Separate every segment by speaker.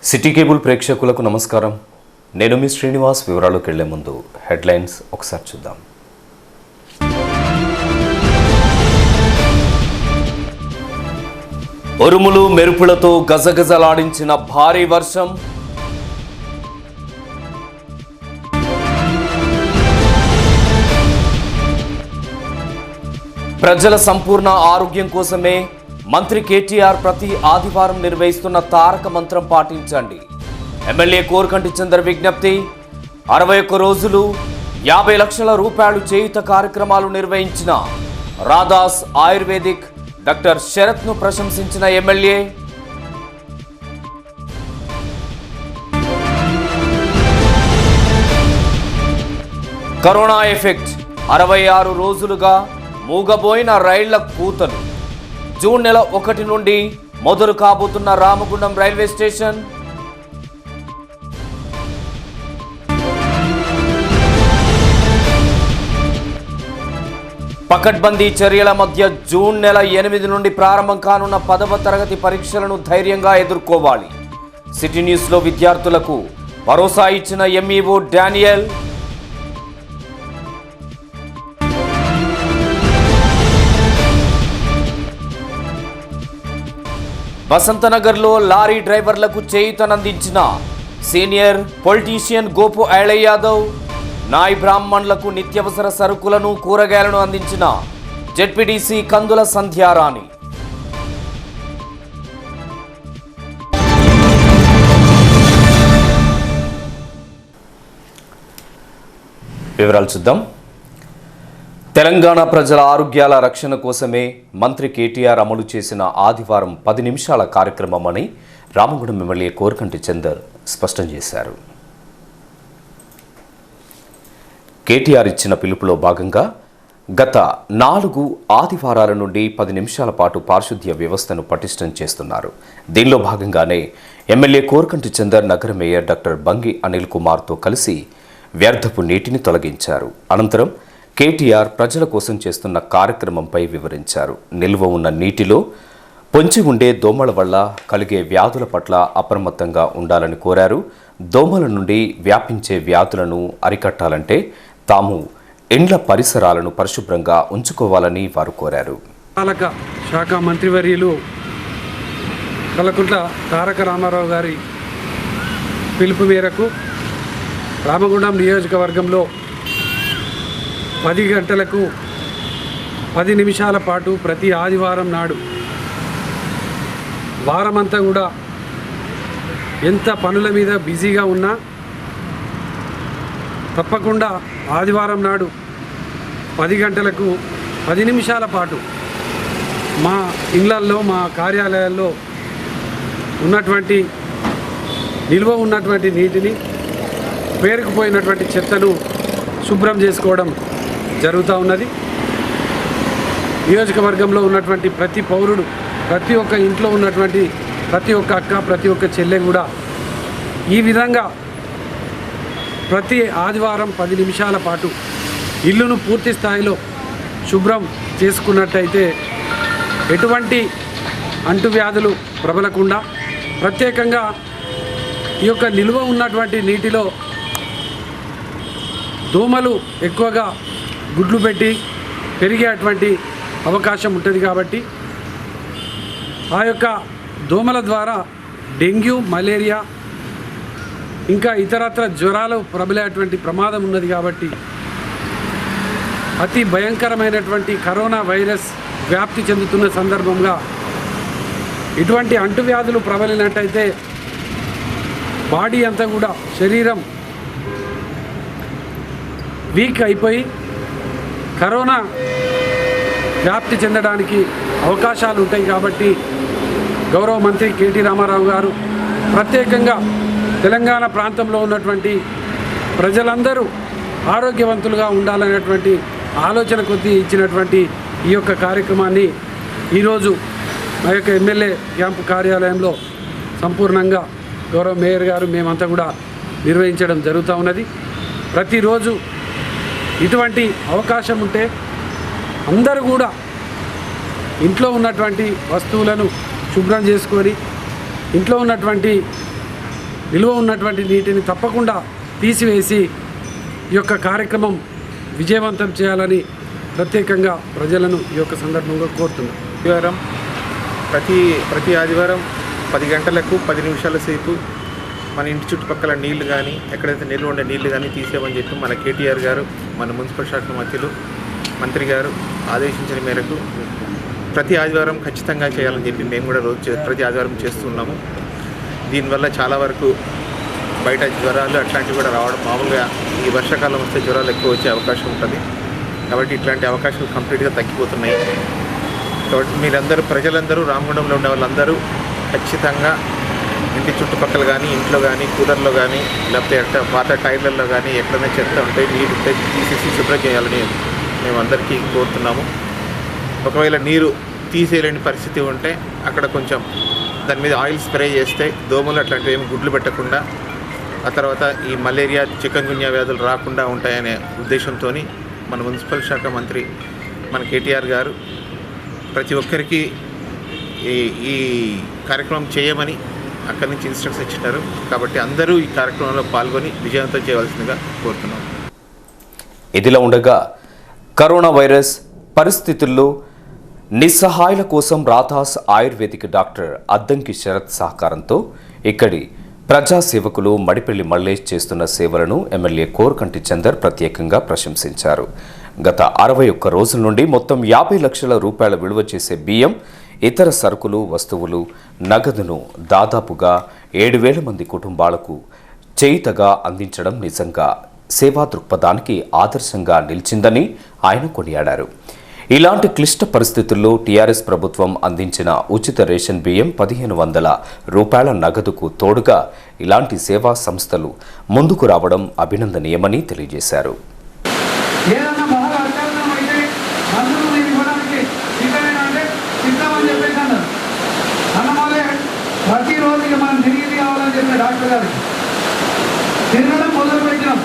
Speaker 1: City cable ప్రేక్షకులకు నమస్కారం. నేను మీ శ్రీనివాస్. వివరాల్లోకి వెళ్లే ముందు హెడ్లైన్స్ ఒకసారి చూద్దాం. ఉరుములు మెరుపులతో గజగజలాడించిన భారీ వర్షం. ప్రజల సంపూర్ణ ఆరోగ్యం కోసమే మంత్రి కేటీఆర్ ప్రతి ఆదివారం నిర్వహిస్తున్న తారక మంత్రం పాటించండి. ఎమ్మెల్యే కోరకంటి చందర్ విజ్ఞప్తి. 61 రోజులు 50 లక్షల రూపాయలు చేయుత కార్యక్రమాలు నిర్వహించిన రాధాస్ ఆయుర్వేదిక్ డాక్టర్ శరత్ను ప్రశంసించిన ఎమ్మెల్యే. Corona effect. 66 రోజులుగా మూగబోయిన రైళ్ల కూతలు. జూన్ నెల 1 నుండి మొదలు కాబోతున్న రామగుండం రైల్వే స్టేషన్. పకడ్బందీ చర్యల మధ్య జూన్ నెల 8 నుండి ప్రారంభం కానున్న 10వ తరగతి పరీక్షలను ధైర్యంగా ఎదుర్కోవాలి. సిటీ న్యూస్లో విద్యార్థులకు భరోసా ఇచ్చిన ఎంఈఓ డానియల్. వసంతనగర్లో లారీ డ్రైవర్లకు చేయూతనందించిన సీనియర్ పొలిటీషియన్ గోపు ఐళ యాదవ్. నాయ్ బ్రాహ్మణులకు నిత్యవసర సరుకులను కూరగాయలను అందించిన జెడ్పీటీసీ కందుల సంధ్యారాణి. వివరాలు చూద్దాం. తెలంగాణ ప్రజల ఆరోగ్యాల రక్షణ కోసమే మంత్రి కేటీఆర్ అమలు చేసిన ఆదివారం 10 నిమిషాల కార్యక్రమమని రామగుండం ఎమ్మెల్యే కోరకంటి చందర్ స్పష్టం చేశారు. కేటీఆర్ ఇచ్చిన పిలుపులో భాగంగా గత 4 ఆదివారాల నుండి 10 నిమిషాల పాటు పారిశుద్ధ్య వ్యవస్థను పటిష్టం చేస్తున్నారు. దీనిలో భాగంగానే ఎమ్మెల్యే కోరకంటి చందర్ నగర మేయర్ డాక్టర్ బంగి అనిల్ కుమార్తో కలిసి వ్యర్థపు నీటిని తొలగించారు. అనంతరం కేటీఆర్ ప్రజల కోసం చేస్తున్న కార్యక్రమంపై వివరించారు. నిల్వ ఉన్న నీటిలో పొంచి ఉండే దోమల వల్ల కలిగే వ్యాధుల పట్ల అప్రమత్తంగా ఉండాలని కోరారు. దోమల నుండి వ్యాపించే వ్యాధులను అరికట్టాలంటే తాము ఇండ్ల పరిసరాలను పరిశుభ్రంగా ఉంచుకోవాలని వారు కోరారు.
Speaker 2: పాలక శాఖ మంత్రివర్యులు కల్వకుంట్ల తారక రామారావు గారి పిలుపు మేరకు రామగుండం నియోజకవర్గంలో 10 గంటలకు 10 నిమిషాల పాటు ప్రతి ఆదివారం నాడు వారమంతా కూడా ఎంత పనుల మీద బిజీగా ఉన్నా తప్పకుండా ఆదివారం నాడు 10 గంటలకు 10 నిమిషాల పాటు మా ఇళ్లల్లో మా కార్యాలయాల్లో ఉన్నటువంటి నిల్వ ఉన్నటువంటి నీటిని పేరుకుపోయినటువంటి చెత్తను శుభ్రం చేసుకోవడం జరుగుతూ ఉన్నది. నియోజకవర్గంలో ఉన్నటువంటి ప్రతి పౌరుడు, ప్రతి ఒక్క ఇంట్లో ఉన్నటువంటి ప్రతి ఒక్క అక్క, ప్రతి ఒక్క చెల్లె కూడా ఈ విధంగా ప్రతి ఆదివారం 10 నిమిషాల పాటు ఇల్లును పూర్తి స్థాయిలో శుభ్రం చేసుకున్నట్టయితే ఎటువంటి అంటువ్యాధులు ప్రబలకుండా, ప్రత్యేకంగా ఈ యొక్క నిల్వ ఉన్నటువంటి నీటిలో దోమలు ఎక్కువగా గుడ్లు పెట్టి పెరిగేటువంటి అవకాశం ఉంటుంది. కాబట్టి ఆ యొక్క దోమల ద్వారా డెంగ్యూ, మలేరియా ఇంకా ఇతరత్ర జ్వరాలు ప్రబలేటువంటి ప్రమాదం ఉన్నది. కాబట్టి అతి భయంకరమైనటువంటి కరోనా వైరస్ వ్యాప్తి చెందుతున్న సందర్భంగా ఇటువంటి అంటువ్యాధులు ప్రబలినట్టయితే బాడీ అంతా కూడా, శరీరం వీక్ అయిపోయి కరోనా వ్యాప్తి చెందడానికి అవకాశాలు ఉంటాయి. కాబట్టి గౌరవ మంత్రి కేటీ రామారావు గారు ప్రత్యేకంగా తెలంగాణ ప్రాంతంలో ఉన్నటువంటి ప్రజలందరూ ఆరోగ్యవంతులుగా ఉండాలనేటువంటి ఆలోచన కొద్దీ ఇచ్చినటువంటి ఈ యొక్క కార్యక్రమాన్ని ఈరోజు మా యొక్క ఎమ్మెల్యే క్యాంపు కార్యాలయంలో సంపూర్ణంగా గౌరవ మేయర్ గారు మేమంతా కూడా నిర్వహించడం జరుగుతూ ఉన్నది. ప్రతిరోజు ఇటువంటి అవకాశం ఉంటే అందరూ కూడా ఇంట్లో ఉన్నటువంటి వస్తువులను శుభ్రం చేసుకొని ఇంట్లో ఉన్నటువంటి నిల్వ ఉన్నటువంటి నీటిని తప్పకుండా తీసివేసి ఈ యొక్క కార్యక్రమం విజయవంతం చేయాలని ప్రత్యేకంగా ప్రజలను ఈ యొక్క సందర్భంగా కోరుతున్నాను.
Speaker 3: ఆదివారం ప్రతి ఆదివారం 10 గంటలకు 10 నిమిషాల సేపు మన ఇంటి చుట్టుపక్కల నీళ్లు కానీ ఎక్కడైతే నిల్వ ఉండే నీళ్లు కానీ తీసేయమని చెప్పి మన కేటీఆర్ గారు మన మున్సిపల్ శాఖ మంత్రి గారు ఆదేశించిన మేరకు ప్రతి ఆదివారం ఖచ్చితంగా చేయాలని చెప్పి మేము కూడా ప్రతి ఆదివారం చేస్తున్నాము. దీనివల్ల చాలా వరకు బయట జ్వరాలు అట్లాంటివి కూడా రావడం మామూలుగా ఈ వర్షాకాలం వస్తే జ్వరాలు ఎక్కువ వచ్చే అవకాశం ఉంటుంది. కాబట్టి ఇట్లాంటి అవకాశాలు కంప్లీట్గా తగ్గిపోతున్నాయి. కాబట్టి ప్రజలందరూ రామగుండంలో ఉండే వాళ్ళందరూ ఖచ్చితంగా ఇంటి చుట్టుపక్కల కానీ ఇంట్లో కానీ కూలర్లో కానీ లేకపోతే పాత టైర్లలో కానీ ఎక్కడైనా చెత్త ఉంటే నీరు తీసేసి శుభ్రం చేయాలని మేము అందరికీ కోరుతున్నాము. ఒకవేళ నీరు తీసేయలేని పరిస్థితి ఉంటే అక్కడ కొంచెం దాని మీద ఆయిల్ స్ప్రే చేస్తే దోమలు అట్లాంటివి ఏమి గుడ్లు పెట్టకుండా ఆ తర్వాత ఈ మలేరియా చికెన్ గున్యా వ్యాధులు రాకుండా ఉంటాయనే ఉద్దేశంతో మన మున్సిపల్ శాఖ మంత్రి మన కేటీఆర్ గారు ప్రతి ఒక్కరికి ఈ కార్యక్రమం చేయమని అక్కడి నుంచి ఇన్స్ట్రక్షన్స్ ఇచ్చినారు. కాబట్టి అందరూ ఈ కార్యక్రమంలో పాల్గొని విజయవంతం చేయవలసిందిగా కోరుతున్నాం.
Speaker 1: ఇదిలా ఉండగా కరోనా వైరస్ పరిస్థితుల్లో నిస్సహాయుల కోసం రాథాస్ ఆయుర్వేదిక్ డాక్టర్ అద్దంకి శరత్ సహకారంతో ఇక్కడి ప్రజాసేవకులు మడిపెల్లి మల్లేష్ చేస్తున్న సేవలను ఎమ్మెల్యే కోరకంటి చందర్ ప్రత్యేకంగా ప్రశంసించారు. గత 61 రోజుల నుండి మొత్తం 50 లక్షల రూపాయల విలువ చేసే బియ్యం, ఇతర సరుకులు, వస్తువులు, నగదును దాదాపుగా 7,000 మంది కుటుంబాలకు చేయుతగా అందించడం నిజంగా సేవా దృక్పథానికి ఆదర్శంగా నిలిచిందని ఆయన కొనియాడారు. ఇలాంటి క్లిష్ట పరిస్థితుల్లో టీఆర్ఎస్ ప్రభుత్వం అందించిన ఉచిత రేషన్ బియ్యం 1,500 రూపాయల నగదుకు తోడుగా ఇలాంటి సేవా సంస్థలు ముందుకు రావడం అభినందనీయమని తెలియజేశారు.
Speaker 4: ప్రతిరోజు మనం తిరిగి కావాలని చెప్పిన డాక్టర్ గారికి తిరగడం మొదలుపెట్టినాం.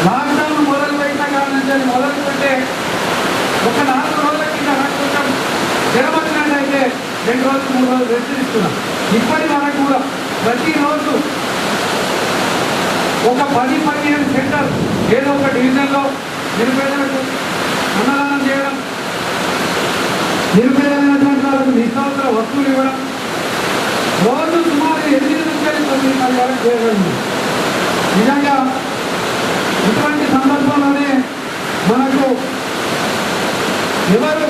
Speaker 4: లాక్డౌన్ మొదలుపెట్టిన కాడ నుంచి మొదలుపెట్టే ఒక 4 రోజుల కింద కొంచెం జ్వరం వచ్చినట్టయితే 2 రోజులు 3 రోజులు రెస్ట్ ఇస్తున్నాం. ఇప్పటి వరకు కూడా ప్రతిరోజు ఒక 10-15 సెంటర్ ఏదో ఒక డివిజన్లో నిరుపేదలకు అన్నదానం చేయడం, నిరుపేదమైనటువంటి వాళ్ళకు నిత్యావసర వస్తువులు ఇవ్వడం, రోజు సుమారు 8 నుంచి 9 వరకు చేయగలము. నిజంగా ఇటువంటి సందర్భంలోనే మనకు ఎవరు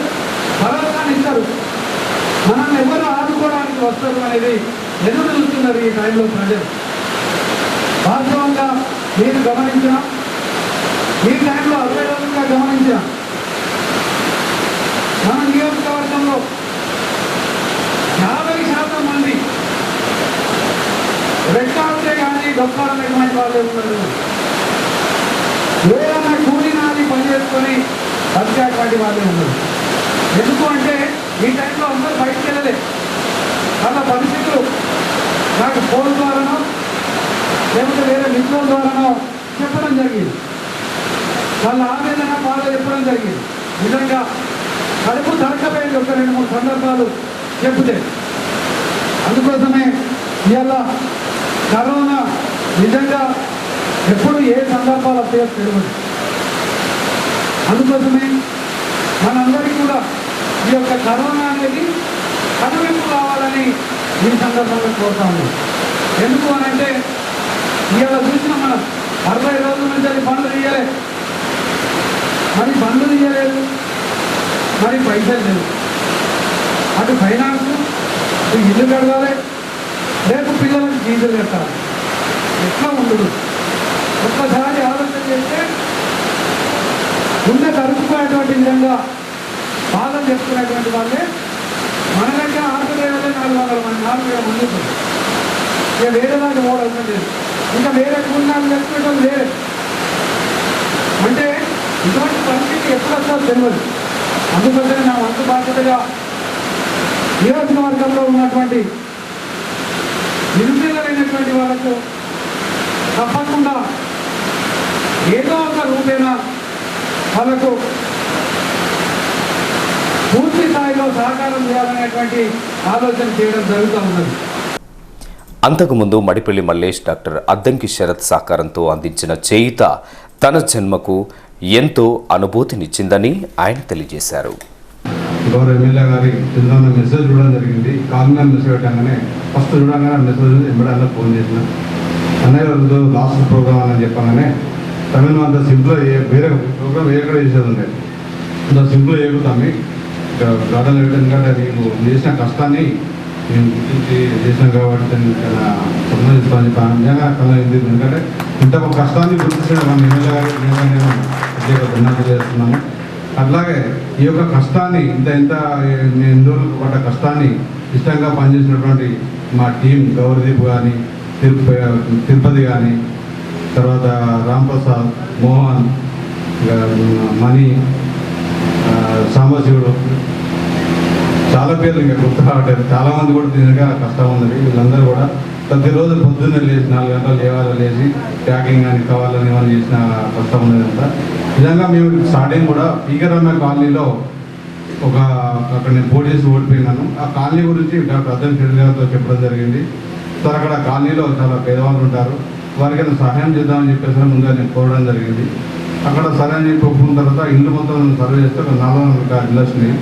Speaker 4: భరోసాని ఇస్తారు, మనల్ని ఎవరు ఆదుకోవడానికి వస్తారు అనేది ఎదురు చూస్తున్నారు ఈ టైంలో ప్రజలు. వాస్తవంగా మీరు గమనించిన ఈ టైంలో 60 రోజులుగా గమనించిన మన నియోజకవర్గంలో 50% మంది రెక్కాడితే కానీ డొక్కాడలేటువంటి వాళ్ళే ఉన్నారు. ఏదైనా కూలినాది పని చేసుకొని బతికేటువంటి వాళ్ళే ఉన్నారు. ఎందుకు అంటే ఈ టైంలో అందరూ బయటికి వెళ్ళలే. వాళ్ళ పరిస్థితులు నాకు ఫోన్ ద్వారానో లేకపోతే వేరే మిత్రుల ద్వారానో చెప్పడం జరిగింది. వాళ్ళ ఆవేదన బాధ చెప్పడం జరిగింది. నిజంగా కడుపు తడకపోయింది ఒక 2-3 సందర్భాలు చెప్తే. అందుకోసమే ఇవాళ కరోనా నిజంగా ఎప్పుడు ఏ సందర్భాలు వస్తాయో తెలియదు. అందుకోసమే మనందరికీ కూడా ఈ యొక్క కరోనా అనేది కనువిప్పు కావాలని ఈ సందర్భంగా కోరుతా ఉన్నాం. ఎందుకు అని అంటే ఇవాళ చూసిన మనం 60 రోజుల నుంచి అది బండ్లు తీయలేదు, మరి బండ్లు తీయలేదు, మరి పైసలు లేవు. అటు ఫైనాన్స్, అటు ఇల్లు కడగాలి, రేపు పిల్లలకు ఫీజులు కట్టాలి. ఎట్లా ఉండదు? ఒక్కసారి ఆలోచన చేస్తే గుండె కరుచుకునేటువంటి విధంగా బాధలు చెప్తున్నటువంటి వాళ్ళే మన దగ్గర ఆటో డ్రైవర్లే 400 మంది 4,000 మంది ఉంటారు. ఇక వేరే దాంట్లో పోవడం లేదు. ఇంకా వేరే గుండాలు చెప్పుకోవడం వేరే. అంటే ఇటువంటి పరిస్థితి ఎప్పుడు వస్తుందో తెలియదు. అందుకోసమే నా వంతు బాధ్యతగా నియోజకవర్గంలో ఉన్నటువంటి నిరుపేదలైనటువంటి వాళ్ళకు తప్పకుండా ఏదో ఒక రూపేణ వాళ్ళకు పూర్తి స్థాయిలో సహకారం చేయాలనేటువంటి ఆలోచన చేయడం జరుగుతూ ఉన్నది.
Speaker 1: అంతకుముందు మడిపల్లి మల్లేష్ డాక్టర్ అద్దంకి శరత్ సహకారంతో అందించిన చేయుత తన జన్మకు ఎంతో అనుభూతినిచ్చిందని ఆయన తెలియజేశారు.
Speaker 5: గౌరవ ఎమ్మెల్యే గారి చంద్రన్న మెసేజ్ చూడడం జరిగింది. కాల్గా మెసేజ్ పెట్టగానే ఫస్ట్ చూడగానే మెసేజ్ ఎంబడాల్లో ఫోన్ చేసిన అన్నయ్య గారు లాస్ట్ ప్రోగ్రామ్ అని చెప్పగానే తమిళ అంత సింపుల్ వేరే ప్రోగ్రామ్ ఎక్కడ చేసేది ఉండే అంత సింపుల్ ఎగుతామి గార్డెన్ ఎందుకంటే నీకు చేసిన కష్టాన్ని నేను గుర్తించి చేసినాం కాబట్టి సంబంధిస్తాను చెప్పాను. నిజంగా కళ ఎందుకంటే ఇంత ఒక కష్టాన్ని గుర్తించిన మన ఎమ్మెల్యే గారి నేను ప్రత్యేక ధన్యవాదాలు చేస్తున్నాను. అట్లాగే ఈ యొక్క కష్టాన్ని ఇంత ఎన్ని రోజులు పడ్డ కష్టాన్ని ఇష్టంగా పనిచేసినటువంటి మా టీం గౌరదీప్ కానీ తిరుపతి కానీ తర్వాత రాంప్రసాద్, మోహన్, మణి, సాంబశివుడు, చాలా పేర్లు ఇంకా గుర్తు రావట్లేదు. చాలామంది కూడా దీనిగా కష్టం ఉన్నది. వీళ్ళందరూ కూడా ప్రతిరోజు పొద్దున్నే లేచి 4 గంటలు లేచి ప్యాకింగ్ కానీ కావాలని ఏమైనా చేసిన కష్టం ఉన్నది అంతా. నిజంగా మేము స్టార్టింగ్ కూడా ఈగరమ్మ కాలనీలో అక్కడ నేను పోటీ చేసి ఓడిపోయినాను. ఆ కాలనీ గురించి డాక్టర్ అద్దంకి శరత్ గారితో చెప్పడం జరిగింది. సార్ అక్కడ కాలనీలో చాలా పేదవాళ్ళు ఉంటారు, వారికి సహాయం చేద్దామని చెప్పేసి ముందుగా నేను కోరడం జరిగింది. అక్కడ సరే అని చెప్పి ఒప్పుకున్న తర్వాత ఇల్లు మొత్తం సర్వే చేస్తే ఒక 400 ఇల్లు వచ్చినాయి.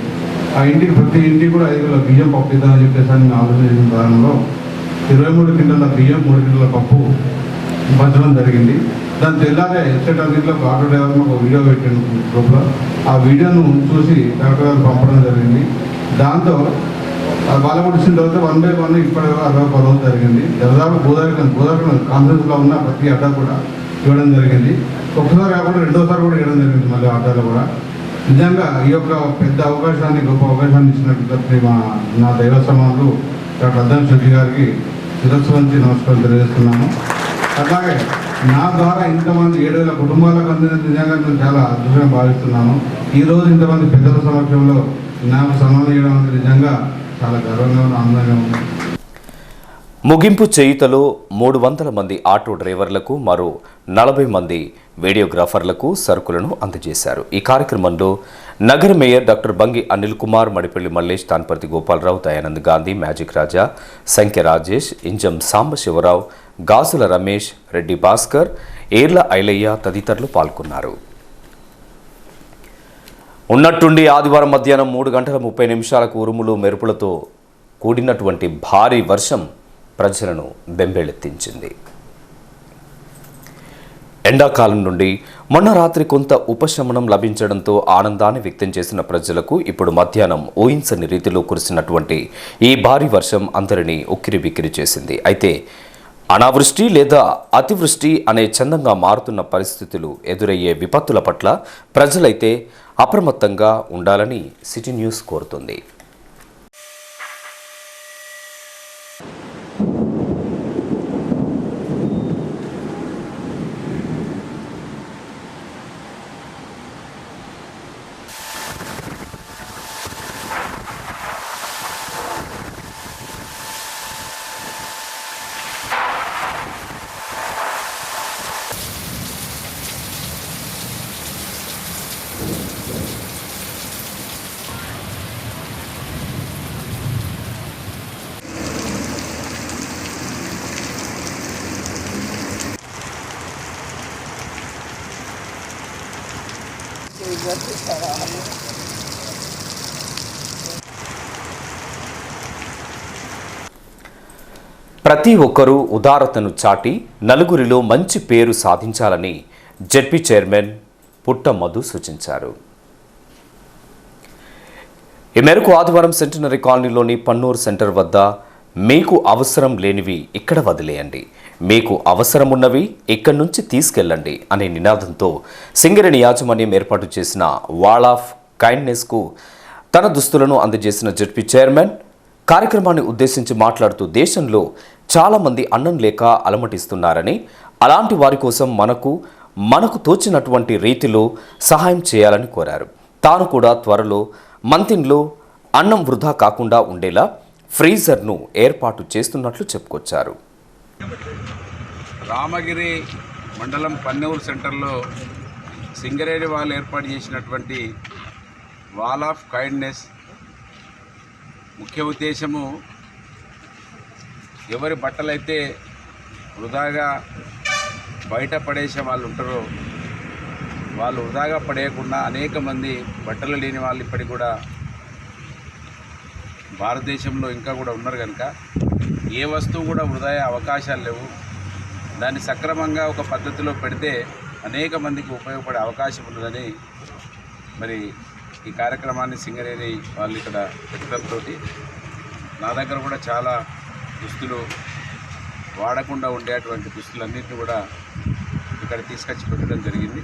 Speaker 5: ఆ ఇంటికి ప్రతి ఇంటికి కూడా 5 కిలోల బియ్యం పప్పు ఇద్దామని చెప్పేసి మేము ఆలోచన చేసిన ప్రారంభంలో 23 క్వింటాల బియ్యం 3 క్వింటాల పప్పు పంచడం జరిగింది. దాని తెల్లారే ఎస్టేట్ అన్నింటిలో ఆటో డ్రైవర్ ఒక వీడియో పెట్టిన గ్రూప్లో ఆ వీడియోను చూసి డాక్టర్ గారు పంపడం జరిగింది. దాంతో వాళ్ళ ఇచ్చిన తర్వాత 1 by 1 ఇప్పటి 61 రోజు జరిగింది. దాదాపు గోదావరి కాన్ఫరెన్స్లో ఉన్న ప్రతి అడ్డా కూడా ఇవ్వడం జరిగింది. ఒకసారి కాకుండా రెండోసారి కూడా ఇవ్వడం జరిగింది మళ్ళీ అడ్డాలో కూడా. నిజంగా ఈ యొక్క పెద్ద అవకాశాన్ని గొప్ప అవకాశాన్ని ఇచ్చినట్టు నా దైవ సమానులు డాక్టర్ అద్దంకి శరత్ గారికి శిరస్సు వంచి నమస్కారం తెలియజేస్తున్నాను. అట్లాగే నా ద్వారా ఇంతమంది 7,000 కుటుంబాలకు అందిన నిజంగా నేను చాలా అదృష్టంగా భావిస్తున్నాను. ఈరోజు ఇంతమంది పెద్దల సమక్షంలో నాకు సన్మానం చేయడం అనేది నిజంగా చాలా గర్వంగా ఉంది, ఆనందంగా ఉంది.
Speaker 1: ముగింపు చేయుతలో 300 మంది ఆటో డ్రైవర్లకు మరో 40 మంది వీడియోగ్రాఫర్లకు సరుకులను అందజేశారు. ఈ కార్యక్రమంలో నగర mayor doctor Bangi Anil Kumar, Madipalli Mallesh, Tanparthi Gopalarao, Dayanand Gandhi, magic Raja, Sankhya Rajesh, Injam Sambasivarao, గాసుల Ramesh, Reddy Bhaskar, ఏర్ల Ailayya తదితరులు పాల్గొన్నారు. ఉన్నట్టుండి ఆదివారం మధ్యాహ్నం 3:30 ఉరుములు మెరుపులతో కూడినటువంటి భారీ వర్షం ప్రజలను బెంబేలెత్తించింది. ఎండాకాలం నుండి మొన్న రాత్రి కొంత ఉపశమనం లభించడంతో ఆనందాన్ని వ్యక్తం చేసిన ప్రజలకు ఇప్పుడు మధ్యాహ్నం ఊహించని రీతిలో కురిసినటువంటి ఈ భారీ వర్షం అందరినీ ఉక్కిరిబిక్కిరి చేసింది. అయితే అనావృష్టి లేదా అతివృష్టి అనే చందంగా మారుతున్న పరిస్థితులు ఎదురయ్యే విపత్తుల పట్ల ప్రజలైతే అప్రమత్తంగా ఉండాలని సిటీ న్యూస్ కోరుతుంది. ప్రతి ఒక్కరూ ఉదారతను చాటి నలుగురిలో మంచి పేరు సాధించాలని జెడ్పీ చైర్మన్ పుట్ట మధు సూచించారు. ఈ మేరకు ఆదివారం సెంటనరీ కాలనీలోని పన్నూరు సెంటర్ వద్ద మీకు అవసరం లేనివి ఇక్కడ వదిలేయండి, మీకు అవసరమున్నవి ఇక్కడి నుంచి తీసుకెళ్ళండి అనే నినాదంతో సింగరేణి యాజమాన్యం ఏర్పాటు చేసిన వాల్ ఆఫ్ కైండ్నెస్కు తన దుస్తులను అందజేసిన జడ్పీ చైర్మన్ కార్యక్రమాన్ని ఉద్దేశించి మాట్లాడుతూ దేశంలో చాలామంది అన్నం లేక అలమటిస్తున్నారని, అలాంటి వారి కోసం మనకు తోచినటువంటి రీతిలో సహాయం చేయాలని కోరారు. తాను కూడా త్వరలో మంతిన్లో అన్నం వృధా కాకుండా ఉండేలా ఫ్రీజర్ను ఏర్పాటు చేస్తున్నట్లు చెప్పుకొచ్చారు.
Speaker 6: రామగిరి మండలం పన్నెూరు సెంటర్లో సింగరేణి వాళ్ళు ఏర్పాటు చేసినటువంటి వాల్ ఆఫ్ కైండ్నెస్ ముఖ్య ఉద్దేశము ఎవరి బట్టలైతే వృధాగా బయట పడేసే వాళ్ళు ఉంటారో వాళ్ళు వృధాగా పడేయకుండా అనేక మంది బట్టలు లేని వాళ్ళు ఇప్పటికి కూడా భారతదేశంలో ఇంకా కూడా ఉన్నారు కనుక ఏ వస్తువు కూడా వృధా అయ్యే అవకాశాలు లేవు. దాన్ని సక్రమంగా ఒక పద్ధతిలో పెడితే అనేక మందికి ఉపయోగపడే అవకాశం ఉన్నదని మరి ఈ కార్యక్రమాన్ని సింగరేణి వాళ్ళు ఇక్కడ పెట్టడంతో నా దగ్గర కూడా చాలా దుస్తులు వాడకుండా ఉండేటువంటి దుస్తులన్నింటినీ కూడా ఇక్కడ తీసుకొచ్చి పెట్టడం జరిగింది.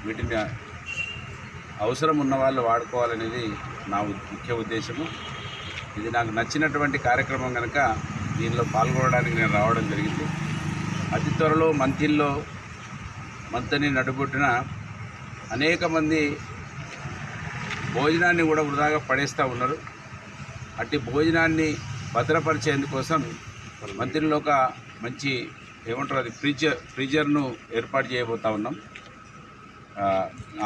Speaker 6: వీటిని అవసరం ఉన్న వాళ్ళు వాడుకోవాలనేది నా ముఖ్య ఉద్దేశము. ఇది నాకు నచ్చినటువంటి కార్యక్రమం కనుక దీనిలో పాల్గొనడానికి నేను రావడం జరిగింది. అతి త్వరలో మంతని నడుబొట్టున అనేక మంది భోజనాన్ని కూడా వృధాగా పడేస్తూ ఉన్నారు. అట్టి భోజనాన్ని భద్రపరిచేందుకోసం మంతిలో ఒక మంచి ఏమంటారు అది ఫ్రీజర్ను ఏర్పాటు చేయబోతా ఉన్నాం.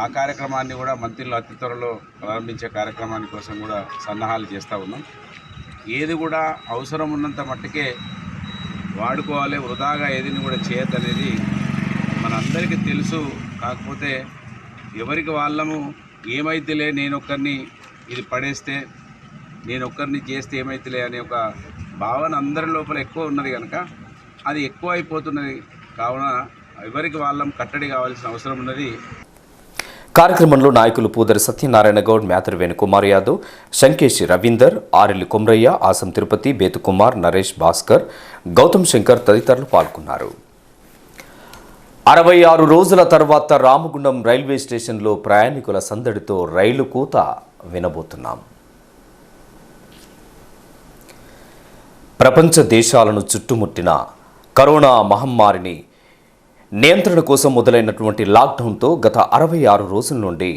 Speaker 6: ఆ కార్యక్రమాన్ని కూడా మంత్రిలో అతి త్వరలో ప్రారంభించే కార్యక్రమాన్ని కోసం కూడా సన్నాహాలు చేస్తూ ఉన్నాం. ఏది కూడా అవసరం ఉన్నంత మట్టుకే వాడుకోవాలి, వృధాగా ఏదిని కూడా చేయొద్దనేది మనందరికీ తెలుసు. కాకపోతే ఎవరికి వాళ్ళము ఏమైతేలే నేనొక్కరిని ఇది పడేస్తే నేనొక్కరిని చేస్తే ఏమైతేలే అనే ఒక భావన అందరి లోపల ఎక్కువ ఉన్నది కనుక అది ఎక్కువ అయిపోతున్నది. కావున ఎవరికి వాళ్ళం కట్టడి కావాల్సిన అవసరం ఉన్నది.
Speaker 1: కార్యక్రమంలో నాయకులు పూదరి సత్యనారాయణ గౌడ్, మ్యాతర్ వేణుకుమార్ యాదవ్, శంకేశి రవీందర్, ఆరెల్లి కొమ్రయ్య, ఆసం తిరుపతి, బేతుకుమార్, నరేష్ భాస్కర్, గౌతమ్ శంకర్ తదితరులు పాల్గొన్నారు. 66 రోజుల తర్వాత రామగుండం రైల్వే స్టేషన్లో ప్రయాణికుల సందడితో రైలు కూత వినబోతున్నాం. ప్రపంచ దేశాలను చుట్టుముట్టిన కరోనా మహమ్మారిని నియంత్రణ కోసం మొదలైనటువంటి లాక్డౌన్తో గత 66 రోజుల నుండి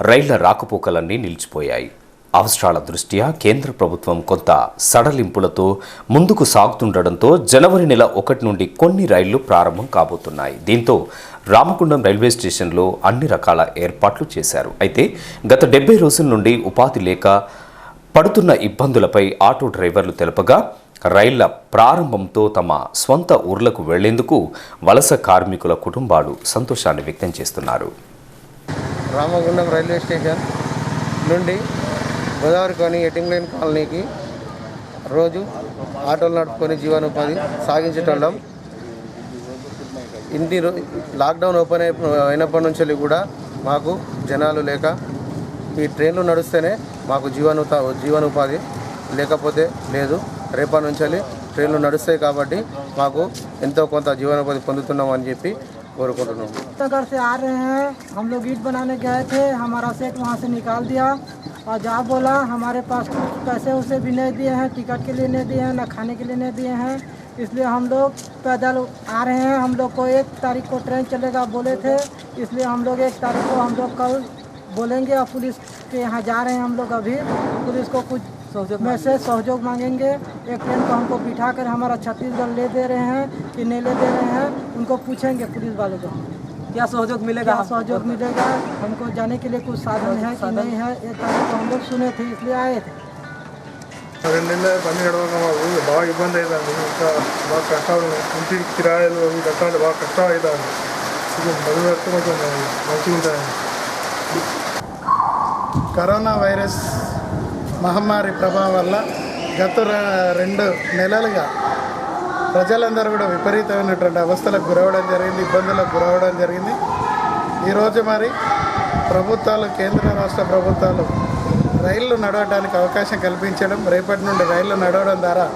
Speaker 1: రైళ్ల రాకపోకలన్నీ నిలిచిపోయాయి. అవసరాల దృష్ట్యా కేంద్ర ప్రభుత్వం కొంత సడలింపులతో ముందుకు సాగుతుండటంతో జనవరి నెల 1 నుండి కొన్ని రైళ్లు ప్రారంభం కాబోతున్నాయి. దీంతో రామగుండం రైల్వే స్టేషన్లో అన్ని రకాల ఏర్పాట్లు చేశారు. అయితే గత 70 రోజుల నుండి ఉపాధి లేక పడుతున్న ఇబ్బందులపై ఆటో డ్రైవర్లు తెలుపగా రైళ్ల ప్రారంభంతో తమ స్వంత ఊర్లకు వెళ్లేందుకు వలస కార్మికుల కుటుంబాలు సంతోషాన్ని వ్యక్తం చేస్తున్నారు.
Speaker 7: రామగుండం రైల్వే స్టేషన్ నుండి గోదావరి కాలనీ, ఎటింగ్లైన్ కాలనీకి రోజు ఆటోలు నడుపుకొని జీవనోపాధి సాగించేటోళ్ళం. లాక్డౌన్ ఓపెన్ అయినప్పటి నుంచి కూడా మాకు జనాలు లేక ఈ ట్రైన్లు నడుస్తేనే మాకు జీవనోపాధి, లేకపోతే లేదు. రేపటి నుంచి ట్రైన్లు నడుస్తాయి కాబట్టి మాకు ఎంతో కొంత జీవనోపాధి పొందుతున్నామని చెప్పి కోరుకుంటున్నాం.
Speaker 8: नगर से आ रहे हैं, हम लोग ईट बनाने गए थे, हमारा सेट वहाँ से निकाल दिया और जहाँ बोला हमारे पास पैसे उसे भी नहीं दिए हैं, टिकट के लिए नहीं दिए हैं, ना खाने के लिए नहीं दिए हैं, इसलिए हम लोग पैदल आ रहे हैं। हम लोग को 1 तारीख को ट्रेन चलेगा बोले थे, इसलिए हम लोग 1 तारीख को हम लोग कल बोलेंगे और पुलिस के यहाँ जा रहे हैं। हम लोग अभी पुलिस को कुछ मैसेज सहयोग मांगेंगे। एक ट्रेन को हमको बिठा कर हमारा छत्तीसगढ़ ले दे रहे हैं कि नहीं ले दे रहे हैं, उनको पूछेंगे पुलिस वाले को क्या सहयोग मिलेगा, सहयोग मिलेगा। हमको जाने के लिए कुछ साधन है कि नहीं है, 1 तारीख को हम लोग सुने थे इसलिए आए थे.
Speaker 9: 2 నెలల పని గడవక మాకు బాగా ఇబ్బంది అవుతుంది. ఇంకా బాగా కష్టాలు, ఇంటికి కిరాయిలు అవి కట్టాలి, బాగా కష్టం అవుతుంది. కొంచెం బదులు వస్తే కొంచెం మంచిగా ఉంటుంది.
Speaker 10: కరోనా వైరస్ మహమ్మారి ప్రభావం వల్ల గత 2 నెలలుగా ప్రజలందరూ కూడా విపరీతమైనటువంటి అవస్థలకు గురవడం జరిగింది, ఇబ్బందులకు గురవడం జరిగింది. ఈరోజు మరి ప్రభుత్వాలు, కేంద్ర రాష్ట్ర ప్రభుత్వాలు రైళ్లు నడవడానికి అవకాశం కల్పించడం, రేపటి నుండి రైళ్లు నడవడం ద్వారా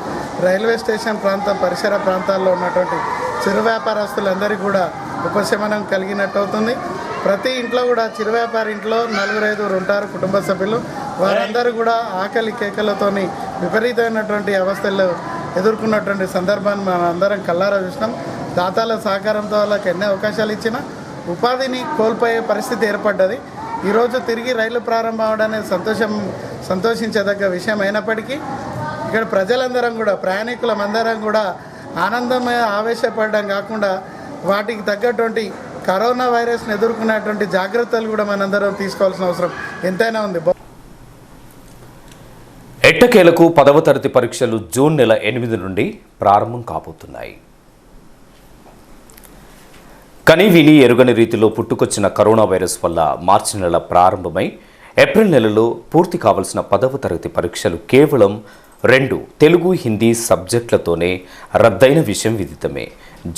Speaker 10: రైల్వే స్టేషన్ ప్రాంతం పరిసర ప్రాంతాల్లో ఉన్నటువంటి చిరు వ్యాపారస్తులందరికీ కూడా ఉపశమనం కలిగినట్టు అవుతుంది. ప్రతి ఇంట్లో కూడా చిరు వ్యాపారి ఇంట్లో 4-5 ఉంటారు కుటుంబ సభ్యులు. వారందరూ కూడా ఆకలి కేకలతోని విపరీతమైనటువంటి అవస్థలు ఎదుర్కొన్నటువంటి సందర్భాన్ని మనం అందరం కళ్ళారా చూసినాం. దాతల సహకారంతో వాళ్ళకి ఎన్ని అవకాశాలు ఇచ్చినా ఉపాధిని కోల్పోయే పరిస్థితి ఏర్పడ్డది. ఈరోజు తిరిగి రైలు ప్రారంభం అవడనే సంతోషించదగ్గ విషయం అయినప్పటికీ ఇక్కడ ప్రజలందరం కూడా ప్రయాణికులందరం కూడా ఆనందమే ఆవేశపడడం కాకుండా వాటికి తగ్గటువంటి కరోనా వైరస్ని ఎదుర్కొనేటువంటి జాగ్రత్తలు కూడా మనందరం తీసుకోవాల్సిన అవసరం ఎంతైనా ఉంది.
Speaker 1: ఎట్టకేలకు 10వ తరగతి పరీక్షలు జూన్ నెల 8 నుండి ప్రారంభం కాబోతున్నాయి. కని విని ఎరుగని రీతిలో పుట్టుకొచ్చిన కరోనా వైరస్ వల్ల మార్చి నెల ప్రారంభమై ఏప్రిల్ నెలలో పూర్తి కావాల్సిన 10వ తరగతి పరీక్షలు కేవలం 2 తెలుగు హిందీ సబ్జెక్టులతోనే రద్దయిన విషయం విదితమే.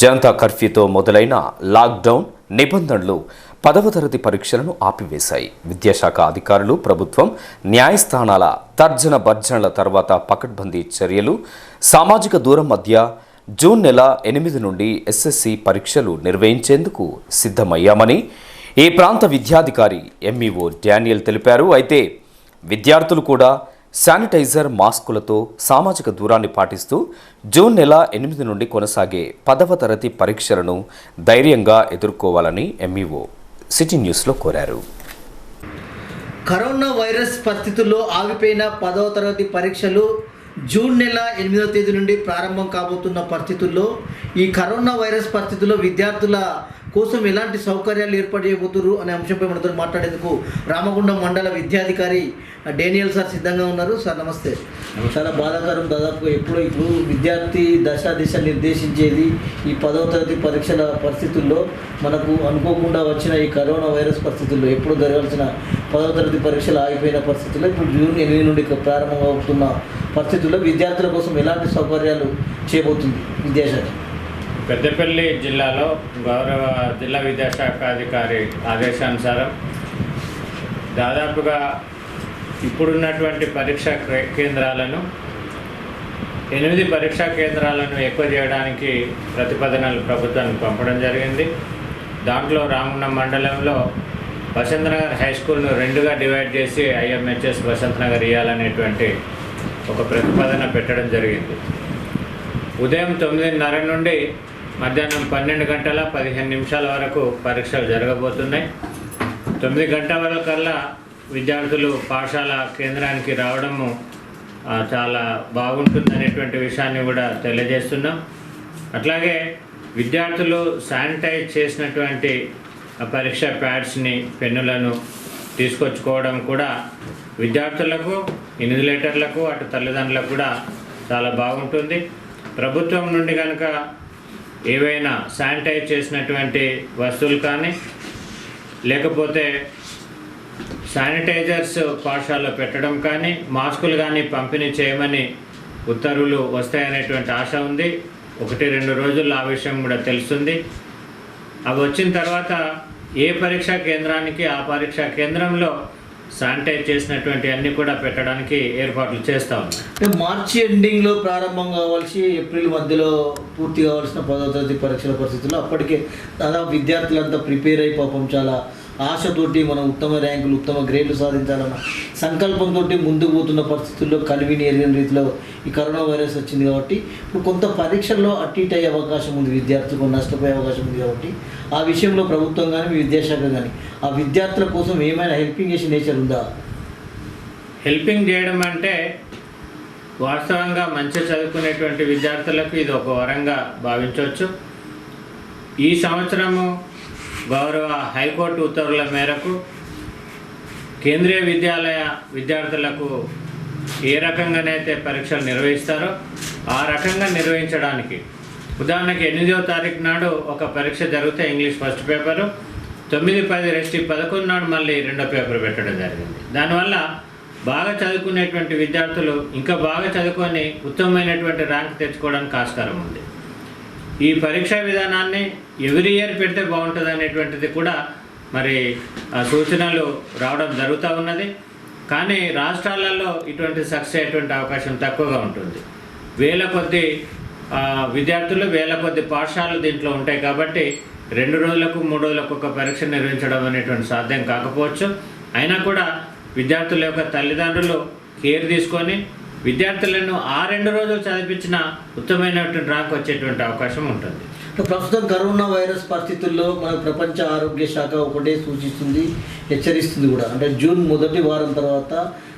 Speaker 1: జనతా కర్ఫ్యూతో మొదలైన లాక్డౌన్ నిబంధనలు 10వ తరగతి పరీక్షలను ఆపివేశాయి. విద్యాశాఖ అధికారులు, ప్రభుత్వం, న్యాయస్థానాల తర్జన భర్జనల తర్వాత పకడ్బందీ చర్యలు, సామాజిక దూరం మధ్య జూన్ నెల 8 నుండి ఎస్ఎస్సి పరీక్షలు నిర్వహించేందుకు సిద్ధమయ్యామని ఈ ప్రాంత విద్యాధికారి ఎంఈఓ డానియల్ తెలిపారు. అయితే విద్యార్థులు కూడా శానిటైజర్, మాస్కులతో సామాజిక దూరాన్ని పాటిస్తూ జూన్ నెల 8 నుండి కొనసాగే 10వ తరగతి పరీక్షలను ధైర్యంగా ఎదుర్కోవాలని ఎంఈఓ సిటీ న్యూస్లో కోరారు.
Speaker 11: కరోనా వైరస్ పరిస్థితుల్లో ఆగిపోయిన 10వ తరగతి పరీక్షలు జూన్ నెల 8వ తేదీ నుండి ప్రారంభం కాబోతున్న పరిస్థితుల్లో ఈ కరోనా వైరస్ పరిస్థితుల్లో విద్యార్థుల కోసం ఎలాంటి సౌకర్యాలు ఏర్పాటు చేయబోతున్నారు అనే అంశంపై మనతో మాట్లాడేందుకు రామగుండం మండల విద్యాధికారి డేనియల్ సార్ సిద్ధంగా ఉన్నారు. సార్ నమస్తే. చాలా బాధాకరం, దాదాపు ఇప్పుడు విద్యార్థి దిశ నిర్దేశించేది ఈ 10వ తరగతి పరీక్షల పరిస్థితుల్లో మనకు అనుకోకుండా వచ్చిన ఈ కరోనా వైరస్ పరిస్థితుల్లో ఎప్పుడు జరగాల్సిన 10వ తరగతి పరీక్షలు ఆగిపోయిన పరిస్థితుల్లో ఇప్పుడు జూన్ 8 నుండి ప్రారంభం అవుతున్న పరిస్థితుల్లో విద్యార్థుల కోసం ఎలాంటి సౌకర్యాలు చేయబోతుంది విద్యాశాఖ?
Speaker 12: పెద్దపల్లి జిల్లాలో గౌరవ జిల్లా విద్యాశాఖ అధికారి ఆదేశానుసారం దాదాపుగా ఇప్పుడున్నటువంటి పరీక్షా కేంద్రాలను 8 పరీక్షా కేంద్రాలను ఎక్కువ చేయడానికి ప్రతిపాదనలు ప్రభుత్వానికి పంపడం జరిగింది. దాంట్లో రామగుండం మండలంలో వసంతనగర్ హై స్కూల్ను 2గా డివైడ్ చేసి ఐఎంహెచ్ఎస్ వసంతనగర్ ఇవ్వాలనేటువంటి ఒక ప్రతిపాదన పెట్టడం జరిగింది. ఉదయం 9:30 నుండి మధ్యాహ్నం 12 గంటల 15 నిమిషాల వరకు పరీక్షలు జరగబోతున్నాయి. 9 గంటల వరకల్లా విద్యార్థులు పాఠశాల కేంద్రానికి రావడము చాలా బాగుంటుందనేటువంటి విషయాన్ని కూడా తెలియజేస్తున్నాం. అట్లాగే విద్యార్థులు శానిటైజ్ చేసినటువంటి పరీక్షా ప్యాడ్స్ని, పెన్నులను తీసుకొచ్చుకోవడం కూడా విద్యార్థులకు, ఇన్విజిలేటర్లకు, అటు తల్లిదండ్రులకు కూడా చాలా బాగుంటుంది. ప్రభుత్వం నుండి కనుక ఏవైనా శానిటైజ్ చేసినటువంటి వస్తువులు కానీ లేకపోతే శానిటైజర్స్ పాఠశాలలో పెట్టడం కానీ, మాస్కులు కానీ పంపిణీ చేయమని ఉత్తర్వులు వస్తాయనేటువంటి ఆశ ఉంది. 1-2 రోజుల్లో ఆ విషయం కూడా తెలుస్తుంది. అవి వచ్చిన తర్వాత ఏ పరీక్షా కేంద్రానికి ఆ పరీక్షా కేంద్రంలో శానిటైజ్ చేసినటువంటి అన్నీ కూడా పెట్టడానికి ఏర్పాట్లు చేస్తూ ఉన్నాం.
Speaker 11: మార్చి ఎండింగ్లో ప్రారంభం కావాల్సి ఏప్రిల్ మధ్యలో పూర్తి కావాల్సిన 10వ తరగతి పరీక్షల పరిస్థితుల్లో అప్పటికే దాదాపు విద్యార్థులంతా ప్రిపేర్ అయి పాపం చాలా ఆశతోటి మనం ఉత్తమ ర్యాంకులు, ఉత్తమ గ్రేడ్లు సాధించాలన్న సంకల్పంతో ముందుకు పోతున్న పరిస్థితుల్లో కలివిని ఎరిగిన రీతిలో ఈ కరోనా వైరస్ వచ్చింది కాబట్టి ఇప్పుడు కొంత పరీక్షల్లో అటు ఇటు అయ్యే అవకాశం ఉంది, విద్యార్థులకు నష్టపోయే అవకాశం ఉంది. కాబట్టి ఆ విషయంలో ప్రభుత్వం కానీ విద్యాశాఖ కానీ ఆ విద్యార్థుల కోసం ఏమైనా హెల్పింగ్ చేసే నేచర్ ఉందా?
Speaker 12: హెల్పింగ్ చేయడం అంటే వాస్తవంగా మంచి చదువుకునేటువంటి విద్యార్థులకు ఇది ఒక వరంగా భావించవచ్చు. ఈ సంవత్సరము గౌరవ హైకోర్టు ఉత్తర్వుల మేరకు కేంద్రీయ విద్యాలయ విద్యార్థులకు ఏ రకంగానైతే పరీక్షలు నిర్వహిస్తారో ఆ రకంగా నిర్వహించడానికి, ఉదాహరణకి 8వ తారీఖు నాడు ఒక పరీక్ష జరిగితే ఇంగ్లీష్ ఫస్ట్ పేపరు, 9-10 రెస్ట్ 11 నాడు మళ్ళీ 2వ పేపర్ పెట్టడం జరిగింది. దానివల్ల బాగా చదువుకునేటువంటి విద్యార్థులు ఇంకా బాగా చదువుకొని ఉత్తమమైనటువంటి ర్యాంక్ తెచ్చుకోవడానికి ఆస్కారం ఉంది. ఈ పరీక్షా విధానాన్ని ఎవ్రీ ఇయర్ పెడితే బాగుంటుంది అనేటువంటిది కూడా మరి సూచనలు రావడం జరుగుతూ ఉన్నది. కానీ రాష్ట్రాలలో ఇటువంటి సక్సెస్ అయ్యేటువంటి అవకాశం తక్కువగా ఉంటుంది. వేల కొద్ది విద్యార్థులు, వేల కొద్ది పాఠశాలలు దీంట్లో ఉంటాయి. కాబట్టి 2 రోజులకు 3 రోజులకు ఒక పరీక్ష నిర్వహించడం అనేటువంటి సాధ్యం కాకపోవచ్చు. అయినా కూడా విద్యార్థుల యొక్క తల్లిదండ్రులు కేర్ తీసుకొని విద్యార్థులను ఆ 2 రోజులు చదివించిన ఉత్తమమైనటువంటి ర్యాంక్ వచ్చేటువంటి అవకాశం ఉంటుంది.
Speaker 11: ప్రస్తుతం కరోనా వైరస్ పరిస్థితుల్లో మన ప్రపంచ ఆరోగ్య శాఖ ఒకటే సూచిస్తుంది, హెచ్చరిస్తుంది కూడా. అంటే జూన్ మొదటి వారం తర్వాత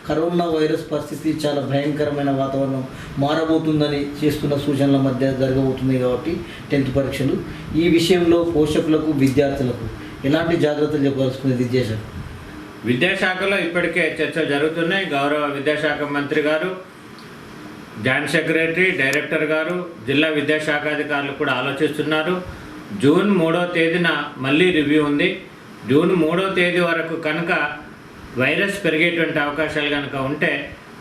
Speaker 11: కరోనా వైరస్ పరిస్థితి చాలా భయంకరమైన వాతావరణం మారబోతుందని చేస్తున్న సూచనల మధ్య జరగబోతుంది. కాబట్టి 10th పరీక్షలు ఈ విషయంలో పోషకులకు, విద్యార్థులకు ఎలాంటి జాగ్రత్తలు చెప్పాల్సుకునేది
Speaker 12: విద్యాశాఖలో ఇప్పటికే చర్చలు జరుగుతున్నాయి. గౌరవ విద్యాశాఖ మంత్రి గారు, జాయింట్ సెక్రటరీ, డైరెక్టర్ గారు, జిల్లా విద్యాశాఖాధికారులు కూడా ఆలోచిస్తున్నారు. జూన్ 3వ తేదీన మళ్ళీ రివ్యూ ఉంది. జూన్ 3వ తేదీ వరకు కనుక వైరస్ పెరిగేటువంటి అవకాశాలు కనుక ఉంటే